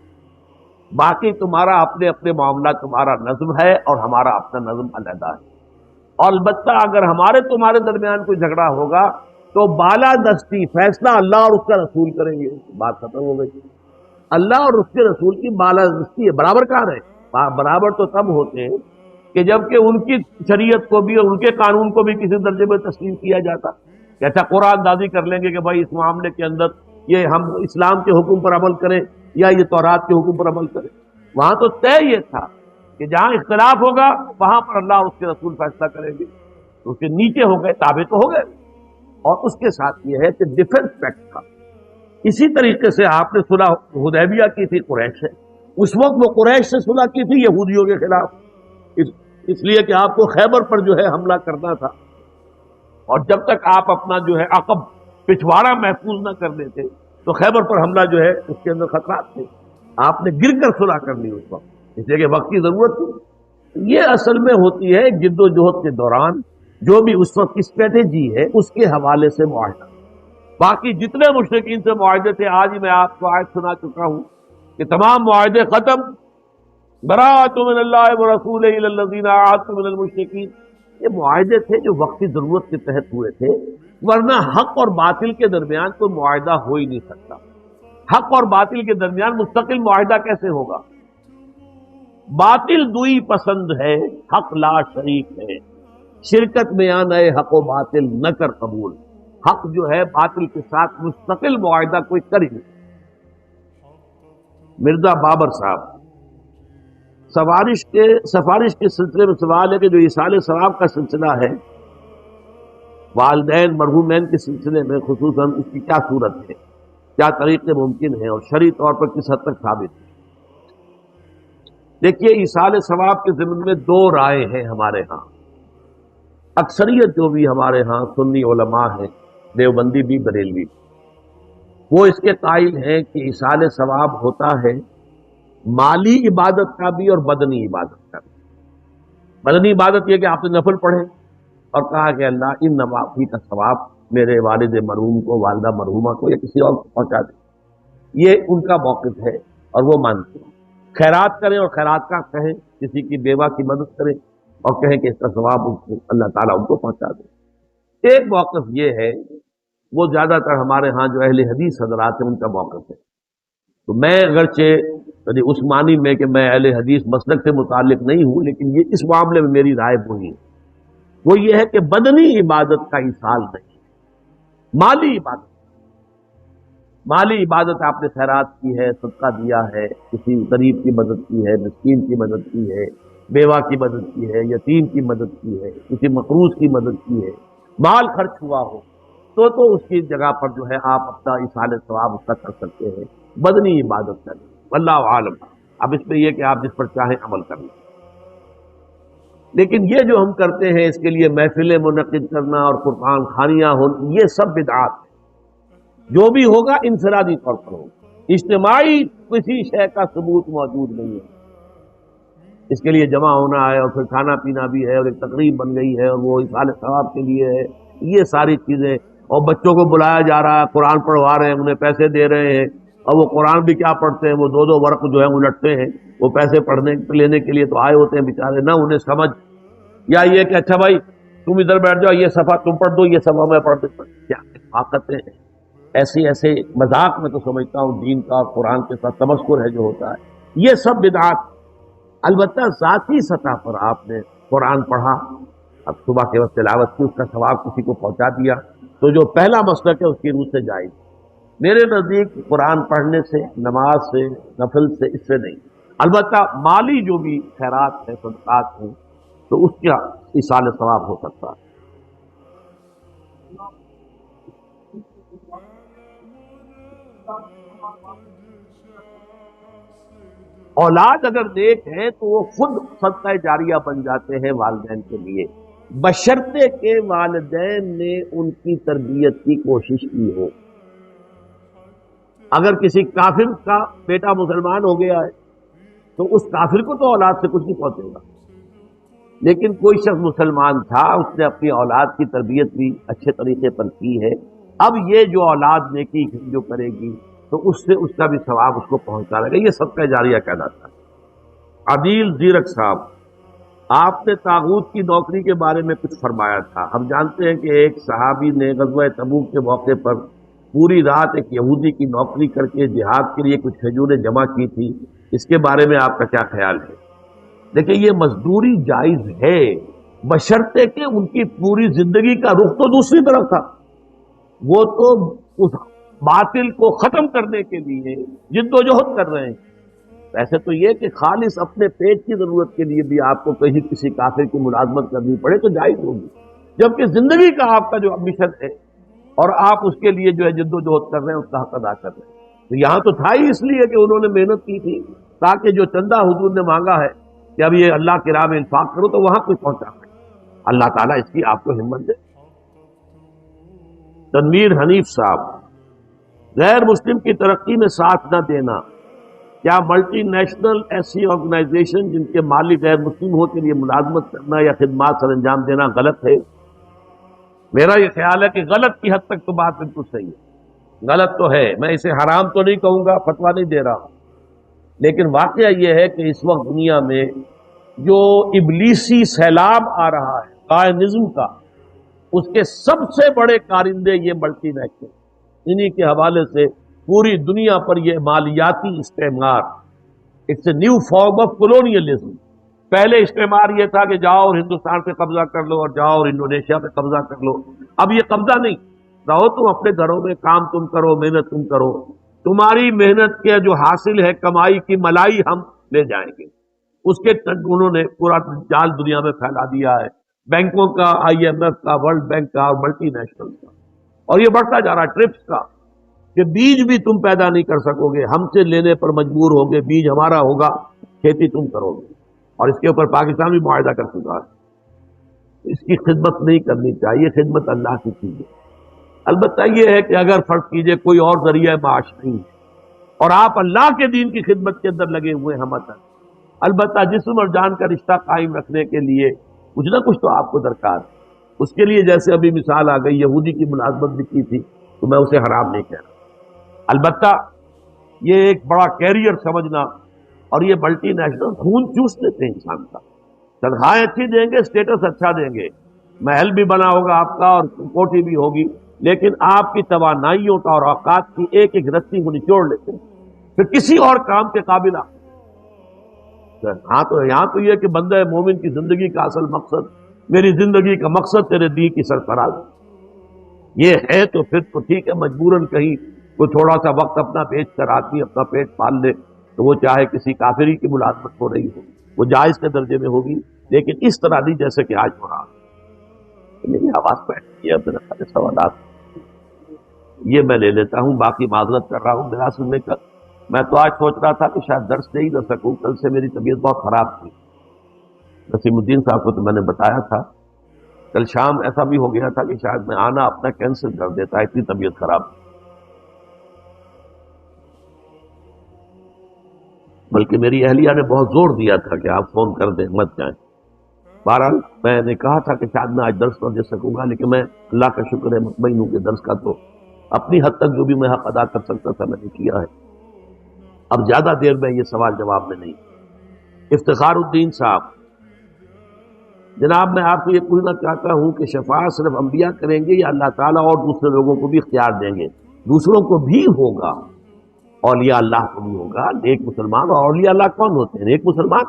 باقی تمہارا اپنے اپنے معاملہ، تمہارا نظم ہے اور ہمارا اپنا نظم علیحدہ ہے. اور البتہ اگر ہمارے تمہارے درمیان کوئی جھگڑا ہوگا تو بالا دستی فیصلہ اللہ اور اس کا رسول کریں گے. بات ختم ہو گئی. اللہ اور اس کے رسول کی بالا دستی ہے. برابر کہاں ہے؟ برابر تو تب ہوتے ہیں کہ جب کہ ان کی شریعت کو بھی اور ان کے قانون کو بھی کسی درجے میں تسلیم کیا جاتا. جیسا قرآن دازی کر لیں گے کہ بھائی اس معاملے کے اندر یہ ہم اسلام کے حکم پر عمل کریں یا یہ تورات کے حکم پر عمل کریں. وہاں تو طے یہ تھا کہ جہاں اختلاف ہوگا وہاں پر اللہ اور اس کے رسول فیصلہ کریں گے. تو اس کے نیچے ہو گئے، تابع تو ہو گئے. اور اس کے ساتھ یہ ہے کہ ڈیفنس پیکٹ تھا. اسی طریقے سے آپ نے صلح حدیبیہ کی تھی قریش سے. اس وقت وہ قریش سے صلح کی تھی یہودیوں کے خلاف، اس لیے کہ آپ کو خیبر پر جو ہے حملہ کرنا تھا، اور جب تک آپ اپنا جو ہے عقب پچھواڑا محفوظ نہ کر دیتے تو خیبر پر حملہ جو ہے اس کے اندر خطرات تھے. آپ نے گر کر صلح کر لی اس وقت، اس لیے کہ وقت کی ضرورت تھی. یہ اصل میں ہوتی ہے جد و جہد کے دوران جو بھی اس وقت کی اسٹریٹجی ہے اس کے حوالے سے معاہدہ. باقی جتنے مشرکین سے معاہدے تھے، آج ہی میں آپ کو آیت سنا چکا ہوں کہ تمام معاہدے ختم. براءۃ من اللہ ورسولہ الی الذین عاہدتم من المشرکین. یہ معاہدے تھے جو وقتی ضرورت کے تحت ہوئے تھے، ورنہ حق اور باطل کے درمیان کوئی معاہدہ ہو ہی نہیں سکتا. حق اور باطل کے درمیان مستقل معاہدہ کیسے ہوگا؟ باطل دوئی پسند ہے، حق لا شریک ہے. شرکت میں آنا ہے حق و باطل نہ کر قبول. حق جو ہے باطل کے ساتھ مستقل معاہدہ کوئی کر ہی نہیں. مرزا بابر صاحب سفارش کے سلسلے میں سوال ہے کہ جو ایصال ثواب کا سلسلہ ہے، والدین مرحومین کے سلسلے میں خصوصاً اس کی کیا صورت ہے، کیا طریقے ممکن ہیں اور شرعی طور پر کس حد تک ثابت ہے؟ دیکھیے، ایصال ثواب کے ضمن میں دو رائے ہیں ہمارے ہاں. اکثریت جو بھی ہمارے ہاں سنی علماء ہیں، دیوبندی بھی بریلوی، وہ اس کے قائل ہیں کہ ایصال ثواب ہوتا ہے مالی عبادت کا بھی اور بدنی عبادت کا بھی. بدنی عبادت یہ کہ آپ نے نفل پڑھے اور کہا کہ اللہ ان نوافل کا ثواب میرے والد مرحوم کو، والدہ مرحومہ کو یا کسی اور کو پہنچا دیں. یہ ان کا موقف ہے اور وہ مانتے ہیں. خیرات کریں اور خیرات کا کہیں، کسی کی بیوہ کی مدد کریں اور کہیں کہ اس کا ثواب اللہ تعالیٰ ان کو پہنچا دے. ایک موقف یہ ہے، وہ زیادہ تر ہمارے ہاں جو اہل حدیث حضرات ہیں ان کا موقف ہے. تو میں اگرچہ اس معنی میں کہ میں اہل حدیث مسلک سے متعلق نہیں ہوں، لیکن یہ اس معاملے میں میری رائے وہی ہے. وہ یہ ہے کہ بدنی عبادت کا ایصال نہیں، مالی عبادت. مالی عبادت آپ نے خیرات کی ہے، صدقہ دیا ہے، کسی غریب کی مدد کی ہے، مسکین کی مدد کی ہے، بیوہ کی مدد کی ہے، یتیم کی مدد کی ہے، کسی مقروض کی مدد کی ہے، مال خرچ ہوا ہو تو اس کی جگہ پر جو ہے آپ اپنا ایصال ثواب اس کا کر سکتے ہیں. بدنی عبادت کریں، واللہ عالم. اب اس میں یہ کہ آپ جس پر چاہیں عمل کر لیں. لیکن یہ جو ہم کرتے ہیں اس کے لیے محفلیں منعقد کرنا اور قرآن خوانیاں ہوں، یہ سب بدعات ہے. جو بھی ہوگا انفرادی طور پر ہوگا، اجتماعی کسی شے کا ثبوت موجود نہیں ہے. اس کے لیے جمع ہونا ہے اور پھر کھانا پینا بھی ہے اور ایک تقریب بن گئی ہے اور وہ ایصال ثواب کے لیے ہے. یہ ساری چیزیں، اور بچوں کو بلایا جا رہا ہے، قرآن پڑھوا رہے ہیں، انہیں پیسے دے رہے ہیں، اور وہ قرآن بھی کیا پڑھتے ہیں، وہ دو ورق جو ہے الٹتے ہیں. وہ پیسے پڑھنے لینے کے لیے تو آئے ہوتے ہیں بیچارے، نہ انہیں سمجھ. یا یہ کہ اچھا بھائی تم ادھر بیٹھ جاؤ، یہ صفحہ تم پڑھ دو، یہ صفحہ میں پڑھ دیتا ہوں. کیا حماقتیں ہیں. ایسے مذاق میں تو سمجھتا ہوں دین کا اور قرآن کے ساتھ تمسخر ہے جو ہوتا ہے. یہ سب بدعات. البتہ ذاتی سطح پر آپ نے قرآن پڑھا، اب صبح کے وقت تلاوت کی، اس کا ثواب کسی کو پہنچا دیا، تو جو پہلا مسلک ہے اس کی روح سے جائز. میرے نزدیک قرآن پڑھنے سے، نماز سے، نفل سے، اس سے نہیں. البتہ مالی جو بھی خیرات ہیں، صدقات ہیں، تو اس کا ایصال ثواب ہو سکتا ہے. اولاد اگر نیک ہے تو وہ خود صدقہ جاریہ بن جاتے ہیں والدین کے لیے، بشرطے کہ والدین نے ان کی تربیت کی کوشش کی ہو. اگر کسی کافر کا بیٹا مسلمان ہو گیا ہے تو اس کافر کو تو اولاد سے کچھ نہیں پہنچے گا، لیکن کوئی شخص مسلمان تھا، اس نے اپنی اولاد کی تربیت بھی اچھے طریقے پر کی ہے، اب یہ جو اولاد نیکی جو کرے گی تو اس سے اس کا بھی ثواب اس کو پہنچا رہے گا. یہ صدقہ جاریہ کہلاتا ہے. عدیل زیرک صاحب، آپ نے طاغوت کی نوکری کے بارے میں کچھ فرمایا تھا. ہم جانتے ہیں کہ ایک صحابی نے غزوہ تبوک کے موقع پر پوری رات ایک یہودی کی نوکری کر کے جہاد کے لیے کچھ کھجوریں جمع کی تھی. اس کے بارے میں آپ کا کیا خیال ہے؟ دیکھیں، یہ مزدوری جائز ہے بشرطے کہ ان کی پوری زندگی کا رخ تو دوسری طرف تھا. وہ تو اس باطل کو ختم کرنے کے لیے جد و جہد کر رہے ہیں. ویسے تو یہ کہ خالص اپنے پیٹ کی ضرورت کے لیے بھی آپ کو کہیں کسی کافر کی ملازمت کرنی پڑے تو جائز ہوگی، جبکہ زندگی کا آپ کا جو مشن ہے اور آپ اس کے لیے جو ہے جد و جہد کر رہے ہیں، اس کا حق ادا کر رہے ہیں. تو یہاں تو تھا ہی اس لیے کہ انہوں نے محنت کی تھی تاکہ جو چندہ حضور نے مانگا ہے کہ اب یہ اللہ کی راہ میں انفاق کرو تو وہاں کوئی پہنچا ہے. اللہ تعالیٰ اس کی آپ کو ہمت دے. تنویر حنیف صاحب، غیر مسلم کی ترقی میں ساتھ نہ دینا، کیا ملٹی نیشنل ایسی آرگنائزیشن جن کے مالک غیر مسلم ہو کے لیے ملازمت کرنا یا خدمات سر انجام دینا غلط ہے؟ میرا یہ خیال ہے کہ غلط کی حد تک تو بات بالکل صحیح ہے. غلط تو ہے، میں اسے حرام تو نہیں کہوں گا، فتویٰ نہیں دے رہا ہوں، لیکن واقعہ یہ ہے کہ اس وقت دنیا میں جو ابلیسی سیلاب آ رہا ہے قائنزم کا، اس کے سب سے بڑے کارندے یہ ملٹی نیشنل. انہی کے حوالے سے پوری دنیا پر یہ مالیاتی استعمار، it's a new form of colonialism. پہلے استعمار یہ تھا کہ جاؤ اور ہندوستان پہ قبضہ کر لو اور جاؤ اور انڈونیشیا پہ قبضہ کر لو. اب یہ قبضہ نہیں، رہو تم اپنے گھروں میں، کام تم کرو، محنت تم کرو، تمہاری محنت کے جو حاصل ہے کمائی کی ملائی ہم لے جائیں گے. اس کے انہوں نے پورا جال دنیا میں پھیلا دیا ہے، بینکوں کا، آئی ایم ایف کا، ورلڈ بینک کا اور ملٹی نیشنل کا. اور یہ بڑھتا جا رہا ہے ٹرپس کا، کہ بیج بھی تم پیدا نہیں کر سکو گے، ہم سے لینے پر مجبور ہوگے، بیج ہمارا ہوگا، کھیتی تم کرو گے. اور اس کے اوپر پاکستان بھی معاہدہ کر چکا ہے. اس کی خدمت نہیں کرنی چاہیے، خدمت اللہ کی چیز ہے. البتہ یہ ہے کہ اگر فرض کیجئے کوئی اور ذریعہ معاش نہیں ہے اور آپ اللہ کے دین کی خدمت کے اندر لگے ہوئے ہیں ہم، البتہ جسم اور جان کا رشتہ قائم رکھنے کے لیے کچھ نہ کچھ تو آپ کو درکار ہے. اس کے لیے جیسے ابھی مثال آ گئی، یہودی کی ملازمت بھی کی تھی، تو میں اسے حرام نہیں کہہ رہا. البتہ یہ ایک بڑا کیریئر سمجھنا، اور یہ ملٹی نیشنل خون چوس لیتے ہیں انسان کا. تنخواہیں اچھی دیں گے، اسٹیٹس اچھا دیں گے، محل بھی بنا ہوگا آپ کا اور کوٹھی بھی ہوگی، لیکن آپ کی توانائیوں کا اور اوقات کی ایک ایک رسی کو نچوڑ لیتے ہیں، پھر کسی اور کام کے قابل آپ. ہاں تو یہاں تو یہ کہ بندہ مومن کی زندگی کا اصل مقصد، میری زندگی کا مقصد تیرے دین کی سرفراز یہ ہے، تو پھر تو ٹھیک ہے، مجبوراً کہیں کوئی تھوڑا سا وقت اپنا بیچ کر آدمی اپنا پیٹ پال لے تو وہ چاہے کسی کافری کی ملازمت ہو رہی ہو، وہ جائز کے درجے میں ہوگی، لیکن اس طرح نہیں جیسے کہ آج ہو رہا. میری آواز بیٹھتی ہے، میرے سارے سوالات یہ میں لے لیتا ہوں، باقی معذرت کر رہا ہوں میرا سننے کا. میں تو آج سوچ رہا تھا کہ شاید درس دے ہی نہ سکوں، کل سے میری طبیعت بہت خراب تھی. نسیم الدین صاحب کو تو میں نے بتایا تھا، کل شام ایسا بھی ہو گیا تھا کہ شاید میں آنا اپنا کینسل کر دیتا، اتنی طبیعت خراب تھی. بلکہ میری اہلیہ نے بہت زور دیا تھا کہ آپ فون کر دیں، مت جائیں. بہرحال میں نے کہا تھا کہ شاید میں آج درس نہ دے سکوں گا، لیکن میں اللہ کا شکر ہے مطمئن ہوں کہ درس کا تو اپنی حد تک جو بھی میں حق ادا کر سکتا تھا میں نے کیا ہے. اب زیادہ دیر میں یہ سوال جواب میں نہیں. افتخار الدین صاحب، جناب میں آپ کو یہ پوچھنا چاہتا ہوں کہ شفاعت صرف انبیاء کریں گے یا اللہ تعالیٰ اور دوسرے لوگوں کو بھی اختیار دیں گے؟ دوسروں کو بھی ہوگا، اولیاء اللہ کو بھی ہوگا، نیک مسلمان۔ اور اولیاء اللہ کون ہوتے ہیں؟ نیک مسلمان،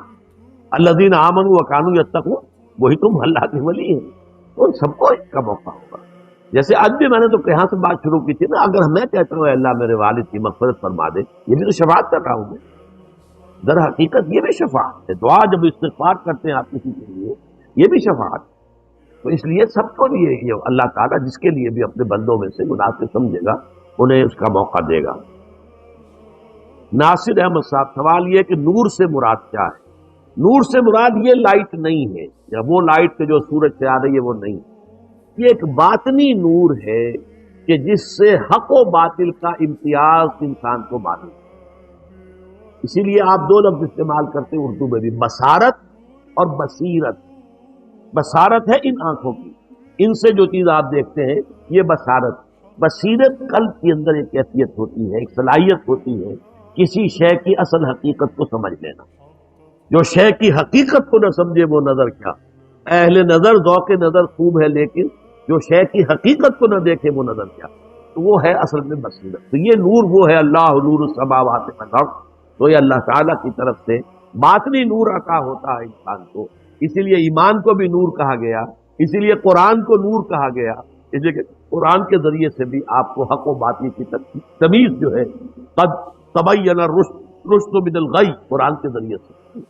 الذین آمنوا وکانوا یتقون، وہی تم اللہ کے ولی ہیں۔ تو ان سب کو اس کا موقع ہوگا۔ جیسے آج بھی میں نے تو یہاں سے بات شروع کی تھی نا، اگر میں کہتا ہوں اے اللہ میرے والد کی مغفرت فرما دے، یہ بھی تو شفاعت کر رہا ہوں میں۔ در حقیقت یہ بھی شفاعت ہے۔ دعا جب استغفار کرتے ہیں آپ کسی کے لیے، یہ بھی شفاعت ہے۔ تو اس لیے سب کو بھی یہ اللہ تعالیٰ جس کے لیے بھی اپنے بندوں میں سے مناسب سمجھے گا انہیں اس کا موقع دے گا۔ ناصر احمد صاحب، سوال یہ کہ نور سے مراد کیا ہے؟ نور سے مراد یہ لائٹ نہیں ہے، یا وہ لائٹ کہ جو سورج سے آ رہی ہے وہ نہیں، یہ ایک باطنی نور ہے کہ جس سے حق و باطل کا امتیاز انسان کو معلوم ہے۔ اسی لیے آپ دو لفظ استعمال کرتے ہیں اردو میں بھی، بصارت اور بصیرت۔ بصارت ہے ان آنکھوں کی، ان سے جو چیز آپ دیکھتے ہیں یہ بصارت۔ بصیرت قلب کے اندر ایک کیفیت ہوتی ہے، ایک صلاحیت ہوتی ہے کسی شے کی اصل حقیقت کو سمجھ لینا۔ جو شے کی حقیقت کو نہ سمجھے وہ نظر کیا، اہل نظر ذوق نظر خوب ہے لیکن جو شے کی حقیقت کو نہ دیکھے وہ نظر کیا، تو وہ ہے اصل میں بصیرت۔ تو یہ نور وہ ہے، اللہ نور السماوات والارض، تو یہ اللہ تعالیٰ کی طرف سے باطنی نور عطا ہوتا ہے انسان کو۔ اسی لیے ایمان کو بھی نور کہا گیا، اسی لیے قرآن کو نور کہا گیا، اس لیے کہ قرآن کے ذریعے سے بھی آپ کو حق و باطل کی تمیز جو ہے، قد تبین الرشد من الغی، قرآن کے ذریعے سے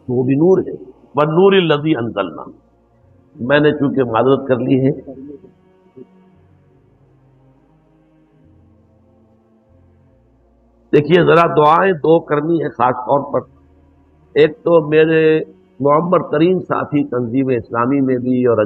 تو وہ بھی نور ہے۔ والنور الذی انزلنا۔ میں نے چونکہ معذرت کر لی ہے، دیکھیے ذرا دعائیں دو کرنی ہے خاص طور پر۔ ایک تو میرے معمر ترین ساتھی تنظیم اسلامی میں بھی اور